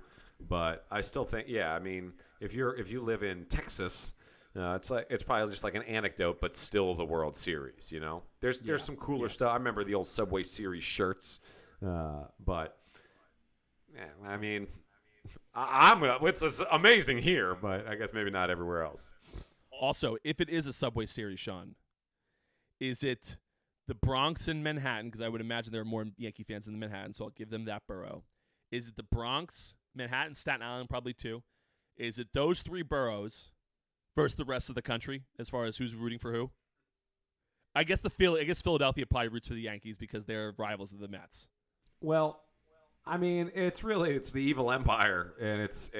C: But I still think, I mean, if you live in Texas, it's probably just like an anecdote, but still the World Series. There's some cooler stuff. I remember the old Subway Series shirts, but I mean, it's amazing here, but I guess maybe not everywhere else.
B: Also, if it is a Subway Series, Sean, is it the Bronx and Manhattan? Because I would imagine there are more Yankee fans in Manhattan, so I'll give them that borough. Is it the Bronx, Manhattan, Staten Island, probably too? Is it those three boroughs versus the rest of the country as far as who's rooting for who? I guess Philadelphia probably roots for the Yankees because they're rivals of the Mets.
C: Well, I mean, it's the evil empire, and it's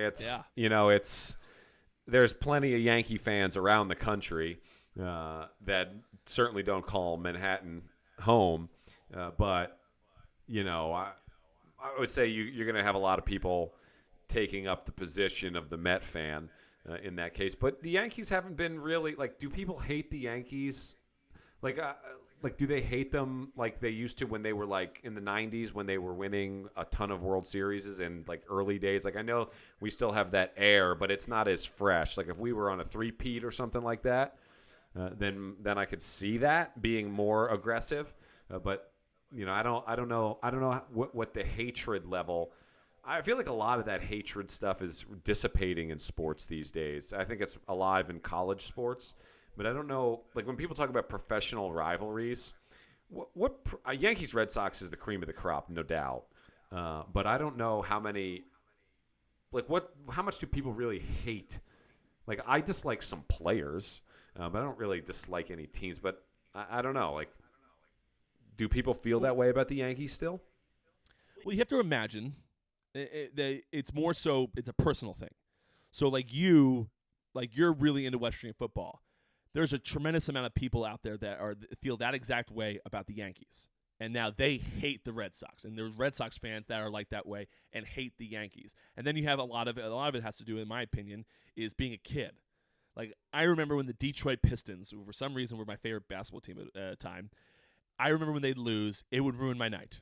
C: there's plenty of Yankee fans around the country that certainly don't call Manhattan home, but I would say you're going to have a lot of people taking up the position of the Met fan in that case. But the Yankees haven't been really do people hate the Yankees? Do they hate them like they used to when they were in the 90s when they were winning a ton of World Series and early days? I know we still have that air, but it's not as fresh. If we were on a three-peat or something like that, then I could see that being more aggressive. But I don't know what the hatred level. I feel like a lot of that hatred stuff is dissipating in sports these days. I think it's alive in college sports, but I don't know. When people talk about professional rivalries, what Yankees Red Sox is the cream of the crop, no doubt. But I don't know how many. How much do people really hate? I dislike some players, but I don't really dislike any teams. But I don't know. Do people feel that way about the Yankees still?
B: Well, you have to imagine it's more so it's a personal thing. So you're really into West Virginia football. There's a tremendous amount of people out there that feel that exact way about the Yankees. And now they hate the Red Sox. And there's Red Sox fans that are like that way and hate the Yankees. And then you have a lot of it has to do, in my opinion, is being a kid. I remember when the Detroit Pistons, who for some reason were my favorite basketball team at the time, I remember when they'd lose, it would ruin my night.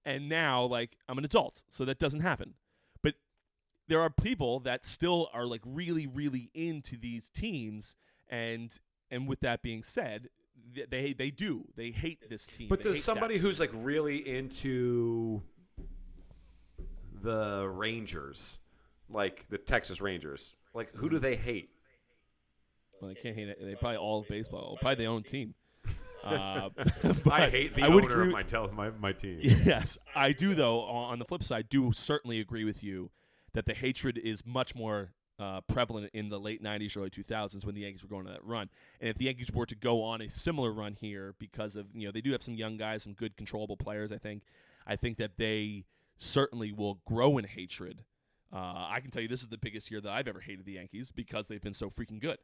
B: And now, like, I'm an adult, so that doesn't happen. But there are people that still are, like, really, really into these teams. And with that being said, they hate this team.
C: But
B: They
C: does
B: hate
C: somebody
B: that
C: who's like really into the Rangers, like the Texas Rangers, like who do they hate?
B: Well, they can't hate it. They probably all of baseball. Probably their own team.
C: I
B: But
C: hate the
B: I would
C: owner
B: agree
C: of my team.
B: Yes, I do, though. On the flip side, do certainly agree with you that the hatred is much more prevalent in the late 90s, early 2000s when the Yankees were going on that run. And if the Yankees were to go on a similar run here because of, they do have some young guys, some good controllable players, I think that they certainly will grow in hatred. I can tell you this is the biggest year that I've ever hated the Yankees because they've been so freaking good.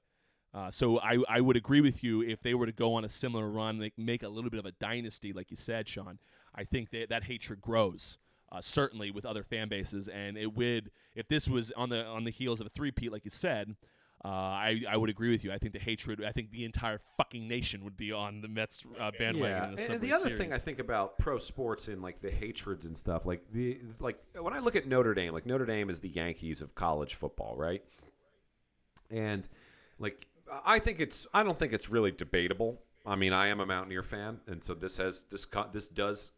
B: So I would agree with you if they were to go on a similar run, make a little bit of a dynasty, like you said, Sean. I think that hatred grows, certainly with other fan bases, and it would, if this was on the heels of a three-peat, like you said, I would agree with you. I think the hatred, I think the entire fucking nation would be on the Mets bandwagon.
C: Yeah,
B: in the
C: and the other thing I think about pro sports and like the hatreds and stuff, like when I look at Notre Dame, like Notre Dame is the Yankees of college football, right? And like I don't think it's really debatable. I mean, I am a Mountaineer fan, and so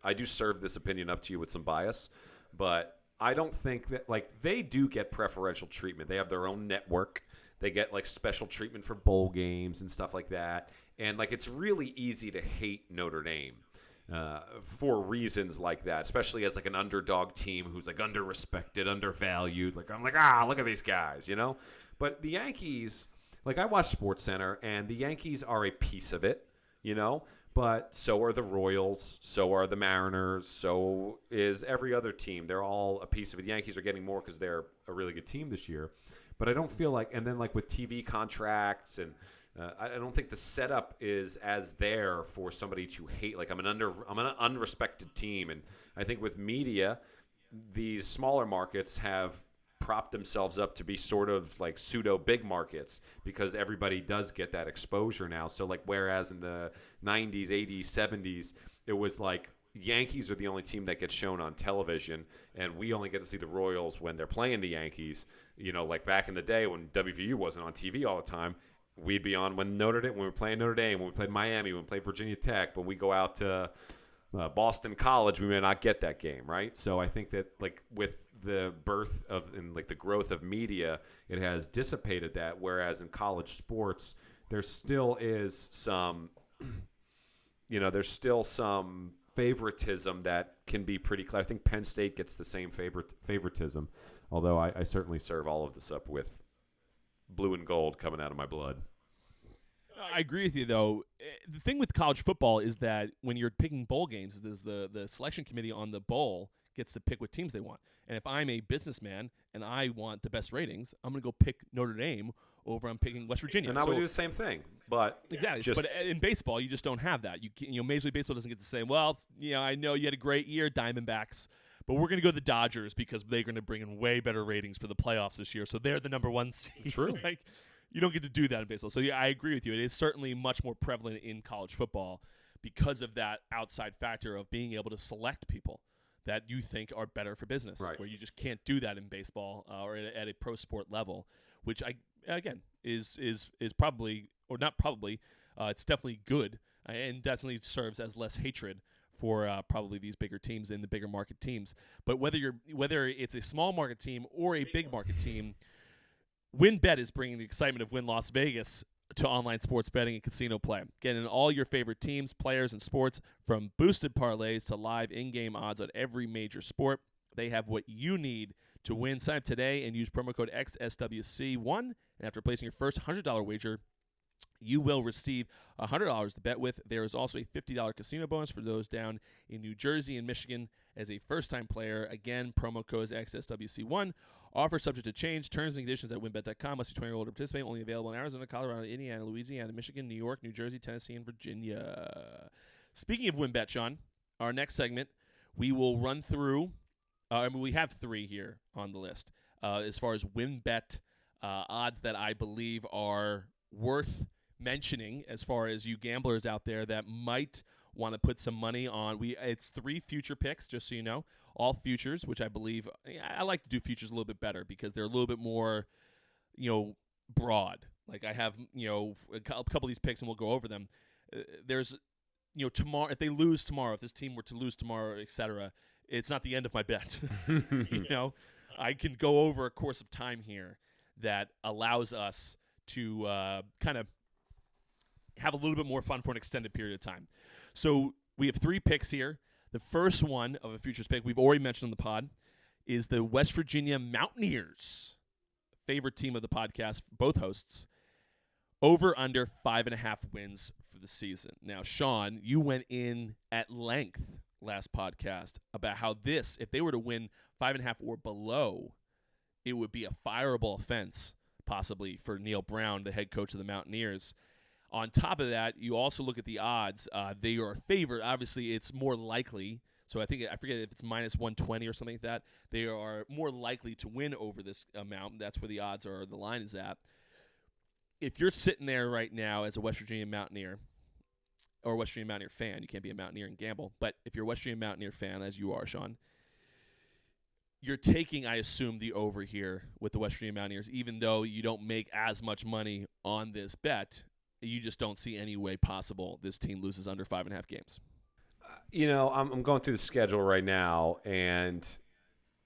C: I do serve this opinion up to you with some bias, but I don't think that like they do get preferential treatment. They have their own network. They get like special treatment for bowl games and stuff like that. And like it's really easy to hate Notre Dame for reasons like that, especially as like an underdog team who's like under-respected, undervalued. Like I'm like, look at these guys, But the Yankees, like I watch SportsCenter, and the Yankees are a piece of it, But so are the Royals, so are the Mariners, so is every other team. They're all a piece of it. The Yankees are getting more because they're a really good team this year. But I don't feel like, and then like with TV contracts, and I don't think the setup is as there for somebody to hate. Like I'm an unrespected team, and I think with media, these smaller markets have propped themselves up to be sort of like pseudo big markets because everybody does get that exposure now. So like whereas in the 90s, 80s, 70s, it was like Yankees are the only team that gets shown on television, and we only get to see the Royals when they're playing the Yankees. Like back in the day when WVU wasn't on TV all the time, we'd be on when we were playing Notre Dame, when we played Miami, when we played Virginia Tech. When we go out to Boston College, we may not get that game, right? So I think that like with the birth of and like the growth of media, it has dissipated that. Whereas in college sports, there still is some, there's still some favoritism that can be pretty clear. I think Penn State gets the same favoritism, although I certainly serve all of this up with blue and gold coming out of my blood.
B: I agree with you, though. The thing with college football is that when you're picking bowl games, is the selection committee on the bowl gets to pick what teams they want. And if I'm a businessman and I want the best ratings, I'm going to go pick Notre Dame over I'm picking West Virginia.
C: And I would do the same thing, but
B: exactly. But in baseball, you just don't have that. Major League Baseball doesn't get to say, well, I know you had a great year, Diamondbacks, but we're going to go to the Dodgers because they're going to bring in way better ratings for the playoffs this year, so they're the number one seed.
C: True.
B: You don't get to do that in baseball. So, yeah, I agree with you. It is certainly much more prevalent in college football because of that outside factor of being able to select people that you think are better for business,
C: right,
B: where you just can't do that in baseball or at a pro sport level, which, is probably, or not probably, it's definitely good and definitely serves as less hatred for probably these bigger teams and the bigger market teams. But whether it's a small market team or a big market team, WynnBET is bringing the excitement of Wynn Las Vegas to online sports betting and casino play. Get in all your favorite teams, players, and sports, from boosted parlays to live in-game odds on every major sport. They have what you need to win. Sign up today and use promo code XSWC1. And after placing your first $100 wager, you will receive $100 to bet with. There is also a $50 casino bonus for those down in New Jersey and Michigan as a first-time player. Again, promo code XSWC1. Offer subject to change. Terms and conditions at WynnBET.com. Must be 20 or older to participate. Only available in Arizona, Colorado, Indiana, Louisiana, Michigan, New York, New Jersey, Tennessee, and Virginia. Speaking of WynnBET, Sean, our next segment, we will run through. We have three here on the list as far as WynnBET odds that I believe are worth mentioning as far as you gamblers out there that might want to put some money on, it's 3 future picks, just so you know, all futures, which I believe I like to do futures a little bit better because they're a little bit more, broad. Like I have, a couple of these picks, and we'll go over them. There's, tomorrow, if they lose tomorrow, if this team were to lose tomorrow, etc., it's not the end of my bet. I can go over a course of time here that allows us to kind of have a little bit more fun for an extended period of time. So we have 3 picks here. The first one of a futures pick we've already mentioned on the pod is the West Virginia Mountaineers, favorite team of the podcast, both hosts, over under 5.5 wins for the season. Now, Sean, you went in at length last podcast about how this, if they were to win 5.5 or below, it would be a fireable offense, possibly, for Neil Brown, the head coach of the Mountaineers. On top of that, you also look at the odds. They are favored. Obviously, it's more likely. So I forget if it's minus 120 or something like that. They are more likely to win over this amount. That's where the odds are. The line is at. If you're sitting there right now as a West Virginia Mountaineer or a West Virginia Mountaineer fan, you can't be a Mountaineer and gamble. But if you're a West Virginia Mountaineer fan, as you are, Sean, you're taking, I assume, the over here with the West Virginia Mountaineers, even though you don't make as much money on this bet. You just don't see any way possible this team loses under 5.5 games.
C: I'm going through the schedule right now, and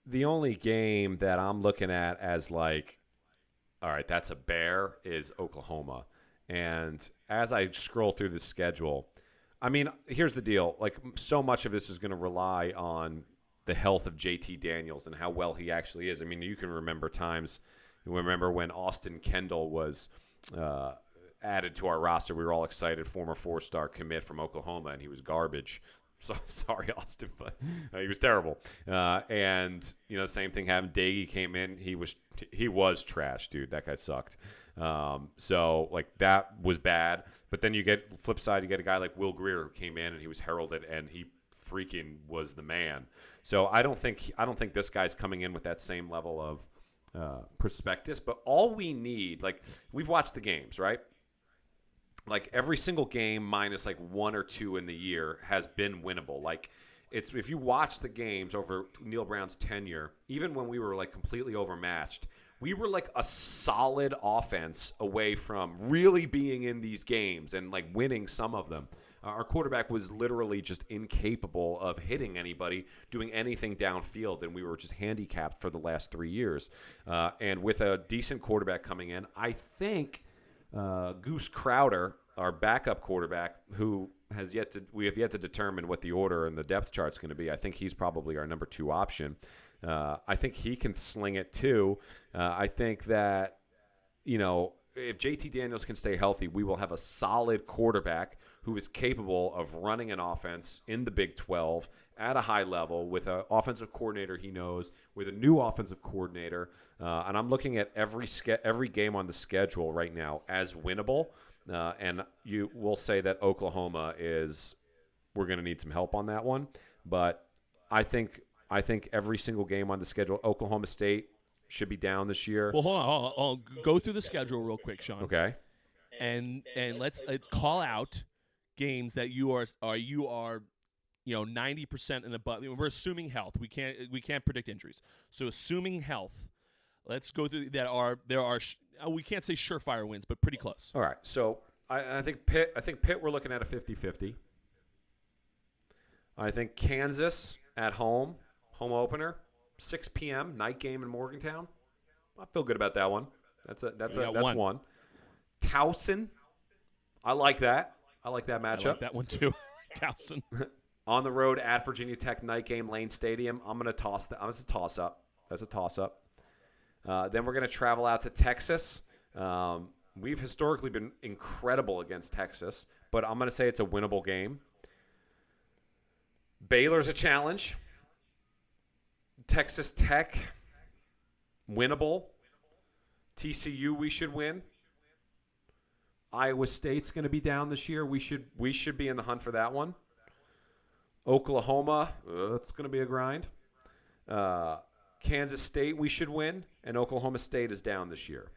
C: the only game that I'm looking at as like, all right, that's a bear, is Oklahoma. And as I scroll through the schedule, I mean, here's the deal. Like, so much of this is going to rely on the health of JT Daniels and how well he actually is. I mean, you can remember times, when Austin Kendall was added to our roster. We were all excited, former 4-star commit from Oklahoma, and he was garbage. So, sorry, Austin, but he was terrible. And same thing happened. Daggy came in. He was trash, dude. That guy sucked. So that was bad. But then flip side, you get a guy like Will Greer who came in and he was heralded and he freaking was the man. So I don't think this guy's coming in with that same level of prospectus. But all we need, we've watched the games, right? Like every single game minus 1 or 2 in the year has been winnable. If you watch the games over Neil Brown's tenure, even when we were completely overmatched, we were a solid offense away from really being in these games and winning some of them. Our quarterback was literally just incapable of hitting anybody, doing anything downfield, and we were just handicapped for the last 3 years. And with a decent quarterback coming in, I think Goose Crowder, our backup quarterback, who we have yet to determine what the order and the depth chart's going to be. I think he's probably our number 2 option. I think he can sling it too. I think that, if JT Daniels can stay healthy, we will have a solid quarterback who is capable of running an offense in the Big 12 at a high level with an offensive coordinator he knows, with a new offensive coordinator. And I'm looking at every game on the schedule right now as winnable. And you will say that Oklahoma we're going to need some help on that one. But I think every single game on the schedule, Oklahoma State should be down this year.
B: Well, hold on. I'll go through the schedule real quick, Sean.
C: Okay.
B: And let's call out games that you are 90% and above. We're assuming health. We can't predict injuries. So assuming health, let's go through there are we can't say surefire wins, but pretty close.
C: All right. So I think Pitt we're looking at a 50-50. I think Kansas at home opener, 6 p.m. night game in Morgantown. I feel good about that one. That's one. Towson, I like that. I like that matchup.
B: I like that one too. Towson.
C: On the road at Virginia Tech night game, Lane Stadium. I'm going to toss that. That's a toss-up. Then we're going to travel out to Texas. We've historically been incredible against Texas, but I'm going to say it's a winnable game. Baylor's a challenge. Texas Tech, winnable. TCU, we should win. Iowa State's going to be down this year. We should be in the hunt for that one. Oklahoma, it's going to be a grind. Kansas State, we should win, and Oklahoma State is down this year.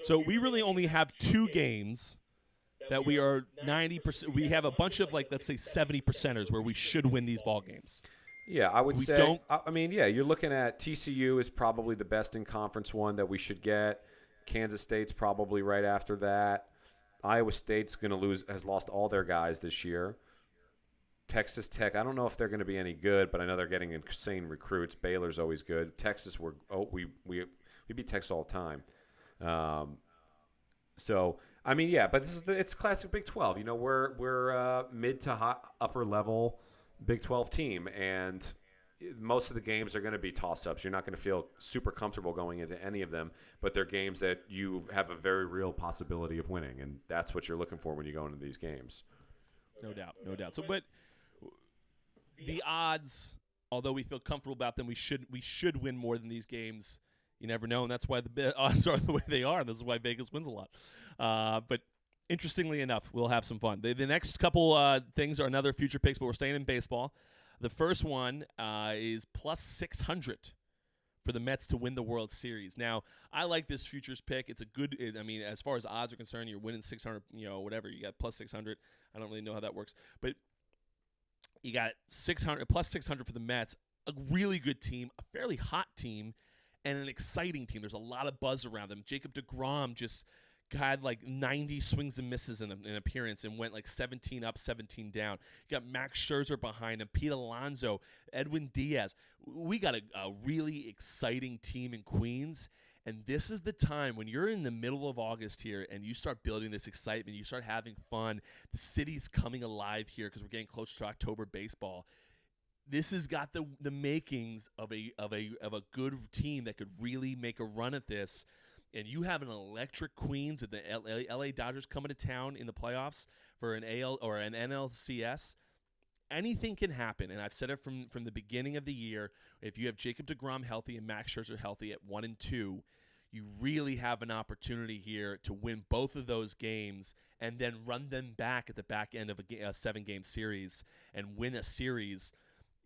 B: So we really only have 2 games that we are 90%. We have a bunch of, like, let's say 70%ers where we should win these ball games.
C: Yeah, I would
B: We
C: say.
B: don't-
C: I mean, yeah, you're looking at TCU is probably the best in conference one that we should get. Kansas State's probably right after that. Iowa State's going to has lost all their guys this year. Texas Tech, I don't know if they're going to be any good, but I know they're getting insane recruits. Baylor's always good. Texas, we beat Texas all the time. So I mean, yeah, but it's classic Big 12. You know, we're mid to upper level Big 12 team, and most of the games are going to be toss-ups. You're not going to feel super comfortable going into any of them, but they're games that you have a very real possibility of winning, and that's what you're looking for when you go into these games.
B: No doubt. So, but the odds, although we feel comfortable about them, we should win more than these games. You never know, and that's why the odds are the way they are. This is why Vegas wins a lot. But interestingly enough, we'll have some fun. The next couple things are another future picks, but we're staying in baseball. The first one is plus 600 for the Mets to win the World Series. Now, I like this futures pick. It's a good. I mean, as far as odds are concerned, you're winning 600. You know, whatever. You got plus 600. I don't really know how that works, but you got 600 plus 600 for the Mets. A really good team, a fairly hot team, and an exciting team. There's a lot of buzz around them. Jacob deGrom just had like 90 swings and misses in an appearance and went like 17 up, 17 down. You got Max Scherzer behind him, Pete Alonso, Edwin Diaz. We got a really exciting team in Queens, and this is the time when you're in the middle of August here and you start building this excitement, you start having fun. The city's coming alive here because we're getting closer to October baseball. This has got the makings of a good team that could really make a run at this. And you have an electric Queens and the LA Dodgers coming to town in the playoffs for an AL or an NLCS. Anything can happen, and I've said it from the beginning of the year. If you have Jacob deGrom healthy and Max Scherzer healthy at 1 and 2, you really have an opportunity here to win both of those games and then run them back at the back end of a 7-game series and win a series.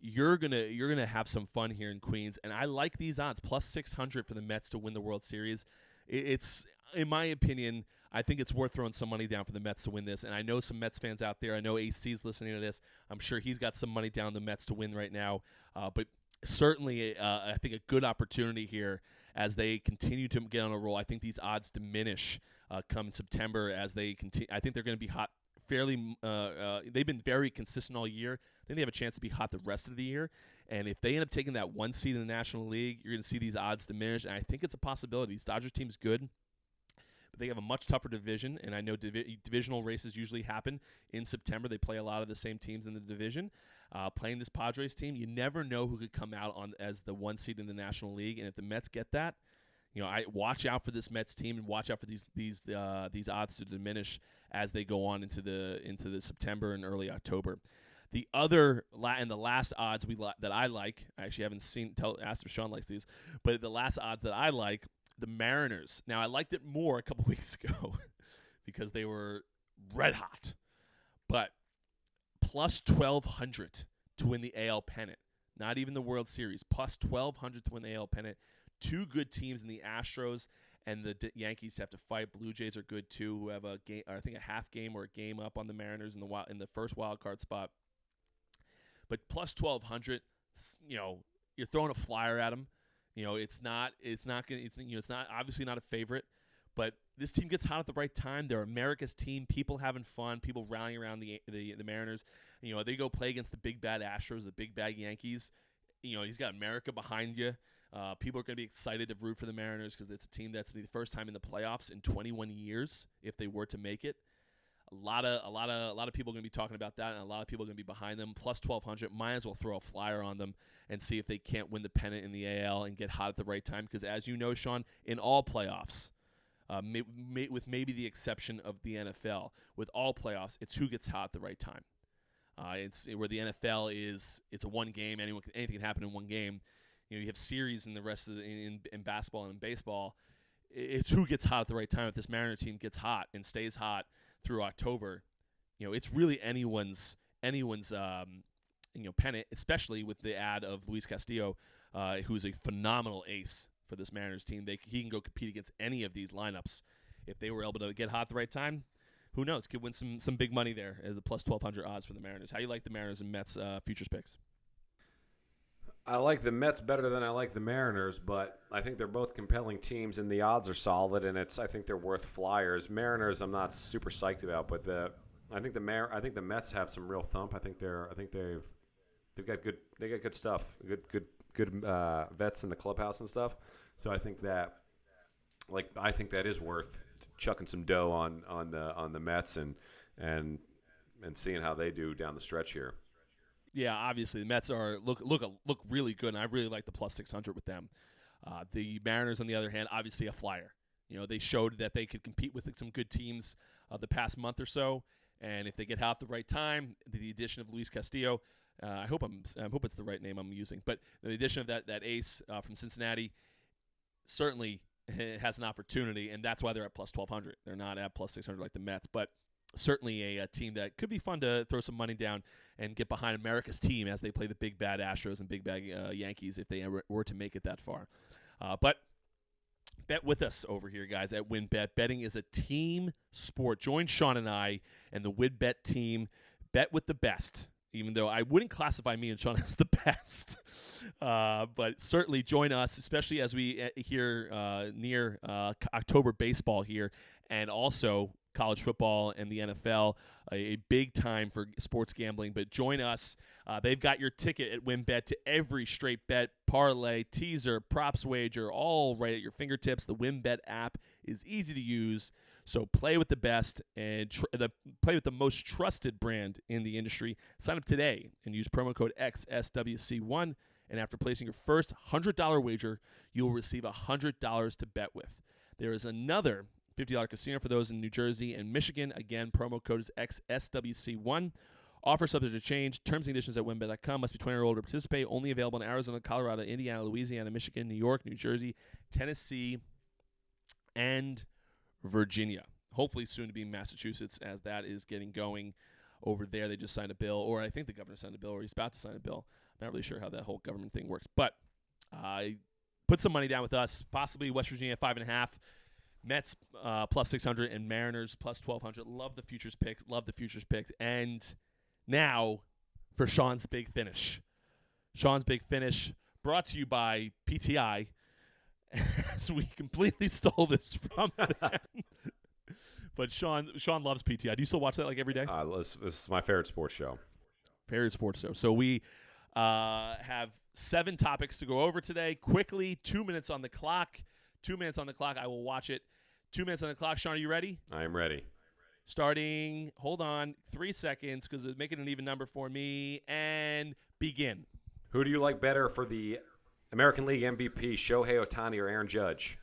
B: You're gonna have some fun here in Queens, and I like these odds plus 600 for the Mets to win the World Series. It's, in my opinion, I think it's worth throwing some money down for the Mets to win this. And I know some Mets fans out there. I know AC's listening to this. I'm sure he's got some money down the Mets to win right now. But certainly, I think a good opportunity here as they continue to get on a roll. I think these odds diminish come September as they continue. I think they're going to be hot fairly. They've been very consistent all year. I think they have a chance to be hot the rest of the year. And if they end up taking that 1 seed in the National League, you're going to see these odds diminish. And I think it's a possibility. This Dodgers team's good, but they have a much tougher division. And I know divisional races usually happen in September. They play a lot of the same teams in the division. Playing this Padres team, you never know who could come out on as the 1 seed in the National League. And if the Mets get that, you know, I watch out for this Mets team and watch out for these odds to diminish as they go on into the September and early October. The other and the last odds that I like, I actually haven't asked if Sean likes these, but the last odds that I like, the Mariners. Now I liked it more a couple weeks ago because they were red hot, but plus 1,200 to win the AL pennant, not even the World Series. Plus 1,200 to win the AL pennant. Two good teams in the Astros and the Yankees have to fight. Blue Jays are good too, who have a game, or I think a half game or a game up on the Mariners in the first wild card spot. But plus 1,200, you know, you're throwing a flyer at them. You know, it's not obviously not a favorite, but this team gets hot at the right time. They're America's team. People having fun. People rallying around the Mariners. You know, they go play against the big bad Astros, the big bad Yankees. You know, he's got America behind you. People are going to be excited to root for the Mariners because it's a team that's going to be the first time in the playoffs in 21 years if they were to make it. A lot of people are going to be talking about that, and a lot of people are going to be behind them. Plus 1,200, might as well throw a flyer on them and see if they can't win the pennant in the AL and get hot at the right time. Because as you know, Sean, in all playoffs, with maybe the exception of the NFL, with all playoffs, it's who gets hot at the right time. It's where the NFL it's a one game. Anything can happen in one game. You know, you have series in the rest of in basketball and in baseball. It's who gets hot at the right time. If this Mariner team gets hot and stays hot through October, you know, it's really anyone's pennant, especially with the add of Luis Castillo, who's a phenomenal ace for this Mariners team. He can go compete against any of these lineups. If they were able to get hot at the right time, who knows? Could win some big money there as a plus 1,200 odds for the Mariners. How you like the Mariners and Mets futures picks?
C: I like the Mets better than I like the Mariners, but I think they're both compelling teams, and the odds are solid, and I think they're worth flyers. Mariners, I'm not super psyched about, but I think the Mets have some real thump. I think they've got good stuff, good vets in the clubhouse and stuff. So I think that is worth chucking some dough on the Mets and seeing how they do down the stretch here.
B: Yeah, obviously the Mets look really good, and I really like the plus 600 with them. The Mariners, on the other hand, obviously a flyer. They showed that they could compete with some good teams the past month or so, and if they get out at the right time, the addition of Luis Castillo, I hope it's the right name I'm using, but the addition of that ace from Cincinnati certainly has an opportunity, and that's why they're at plus 1,200. They're not at plus 600 like the Mets, but certainly a team that could be fun to throw some money down and get behind America's team as they play the big bad Astros and big bad Yankees if they were to make it that far. But bet with us over here, guys, at WynnBET. Betting is a team sport. Join Sean and I and the WynnBET team. Bet with the best, even though I wouldn't classify me and Sean as the best. But certainly join us, especially as we here near October baseball here, and also college football and the NFL, a big time for sports gambling. But join us. They've got your ticket at WynnBET to every straight bet, parlay, teaser, props wager, all right at your fingertips. The WynnBET app is easy to use, so play with the best and play with the most trusted brand in the industry. Sign up today and use promo code XSWC1, and after placing your first $100 wager, you'll receive $100 to bet with. There is another $50 casino for those in New Jersey and Michigan. Again, promo code is XSWC1. Offer subject to change. Terms and conditions at WynnBET.com. Must be 20 or older to participate. Only available in Arizona, Colorado, Indiana, Louisiana, Michigan, New York, New Jersey, Tennessee, and Virginia. Hopefully soon to be Massachusetts, as that is getting going over there. They just signed a bill, or I think the governor signed a bill, or he's about to sign a bill. Not really sure how that whole government thing works. But put some money down with us. Possibly West Virginia 5.5. Mets plus 600 and Mariners plus 1,200. Love the futures picks. And now for Sean's Big Finish. Sean's Big Finish brought to you by PTI. So we completely stole this from them. But Sean loves PTI. Do you still watch that like every day?
C: This is my favorite sports show.
B: Favorite sports show. So we have 7 topics to go over today. Quickly, 2 minutes on the clock. 2 minutes on the clock. I will watch it. 2 minutes on the clock. Sean, are you ready?
C: I am ready.
B: Starting, hold on, 3 seconds because it's making an even number for me, and begin.
C: Who do you like better for the American League MVP, Shohei Ohtani or Aaron Judge?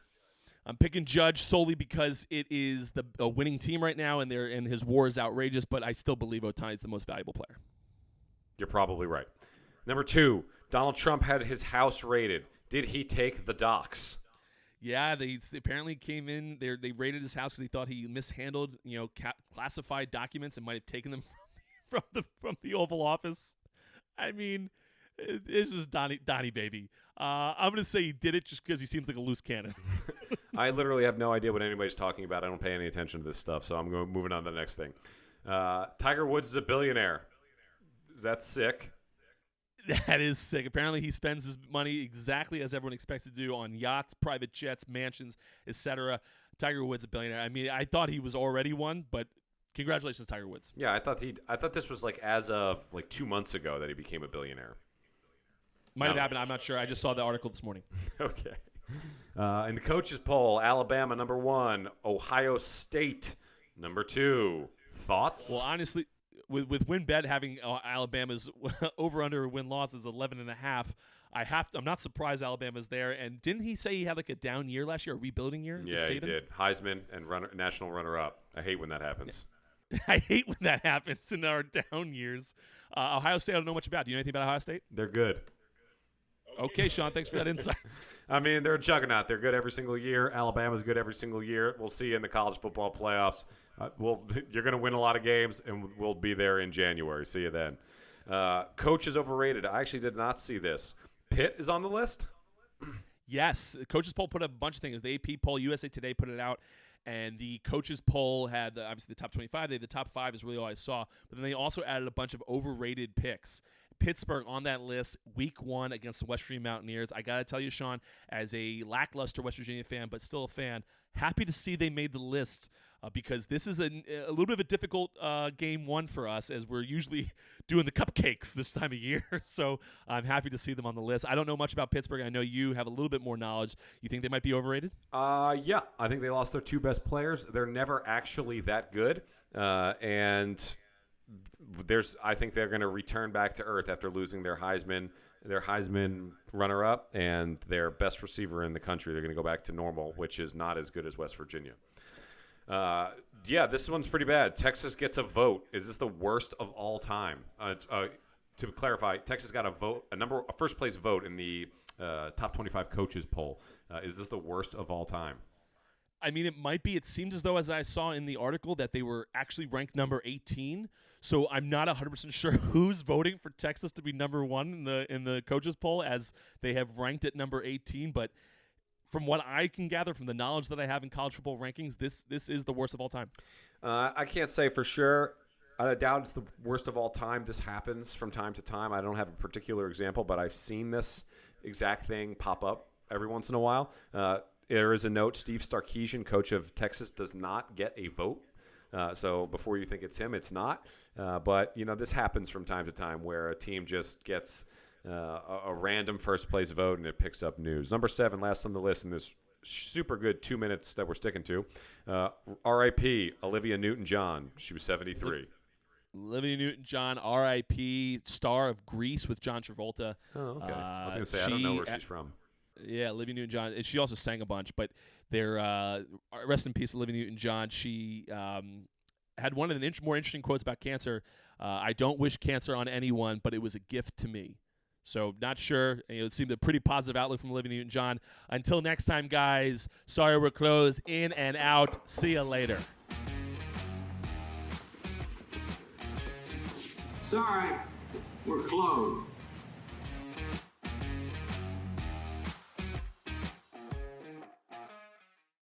B: I'm picking Judge solely because it is a winning team right now, and his WAR is outrageous, but I still believe Ohtani is the most valuable player.
C: You're probably right. Number 2, Donald Trump had his house raided. Did he take the docks?
B: Yeah, they apparently came in. They raided his house because they thought he mishandled, classified documents and might have taken them from the Oval Office. I mean, it's just Donnie baby. I'm gonna say he did it just because he seems like a loose cannon.
C: I literally have no idea what anybody's talking about. I don't pay any attention to this stuff, so I'm moving on to the next thing. Tiger Woods is a billionaire. Is that sick?
B: That is sick. Apparently, he spends his money exactly as everyone expects to do on yachts, private jets, mansions, etc. Tiger Woods, a billionaire. I mean, I thought he was already one, but congratulations, Tiger Woods.
C: Yeah, I thought this was like as of like 2 months ago that he became a billionaire.
B: Might have happened. I'm not sure. I just saw the article this morning.
C: Okay. In the coaches poll, Alabama number 1, Ohio State number 2. Thoughts?
B: Well, honestly, with WynnBET having Alabama's over/under win-loss is 11.5, I'm not surprised Alabama's there. And didn't he say he had like a down year last year, a rebuilding year?
C: Yeah, he did. Heisman and national runner-up. I hate when that happens.
B: I hate when that happens in our down years. Ohio State, I don't know much about. Do you know anything about Ohio State?
C: They're good.
B: Okay, Sean, thanks for that insight.
C: I mean, they're a juggernaut. They're good every single year. Alabama's good every single year. We'll see you in the college football playoffs. You're going to win a lot of games, and we'll be there in January. See you then. Coach is overrated. I actually did not see this. Pitt is on the list?
B: Yes. The coaches poll put up a bunch of things. The AP poll, USA Today put it out. And the coaches poll had obviously the top 25. The top 5 is really all I saw. But then they also added a bunch of overrated picks. Pittsburgh on that list, week 1 against the West Virginia Mountaineers. I got to tell you, Sean, as a lackluster West Virginia fan, but still a fan, happy to see they made the list because this is a little bit of a difficult game 1 for us, as we're usually doing the cupcakes this time of year. So I'm happy to see them on the list. I don't know much about Pittsburgh. I know you have a little bit more knowledge. You think they might be overrated?
C: Yeah. I think they lost their 2 best players. They're never actually that good. And I think they're going to return back to earth after losing their Heisman runner-up and their best receiver in the country. They're going to go back to normal, which is not as good as West Virginia. This one's pretty bad. Texas gets a vote. Is this the worst of all time? To clarify, Texas got a first-place vote in the top 25 coaches poll. Is this the worst of all time?
B: I mean, it might be. It seems as though, as I saw in the article, that they were actually ranked number 18. So I'm not 100% sure who's voting for Texas to be number 1 in the coaches poll, as they have ranked at number 18. But from what I can gather from the knowledge that I have in college football rankings, this is the worst of all time.
C: I can't say for sure. I doubt it's the worst of all time. This happens from time to time. I don't have a particular example, but I've seen this exact thing pop up every once in a while. There is a note: Steve Sarkisian, coach of Texas, does not get a vote. So before you think it's him, it's not. But this happens from time to time where a team just gets a random first-place vote and it picks up news. Number 7, last on the list in this super good 2 minutes that we're sticking to. R.I.P. Olivia Newton-John. She was 73.
B: Olivia Newton-John, R.I.P. Star of Grease with John Travolta.
C: Oh, okay. I was going to say, I don't know where she's from.
B: Yeah, Olivia Newton-John. And she also sang a bunch, but they're rest in peace, Olivia Newton-John. She had one of the more interesting quotes about cancer. I don't wish cancer on anyone, but it was a gift to me. So not sure. It seemed a pretty positive outlook from Olivia Newton-John. Until next time, guys, sorry we're closed. In and out. See you later.
A: Sorry, we're closed.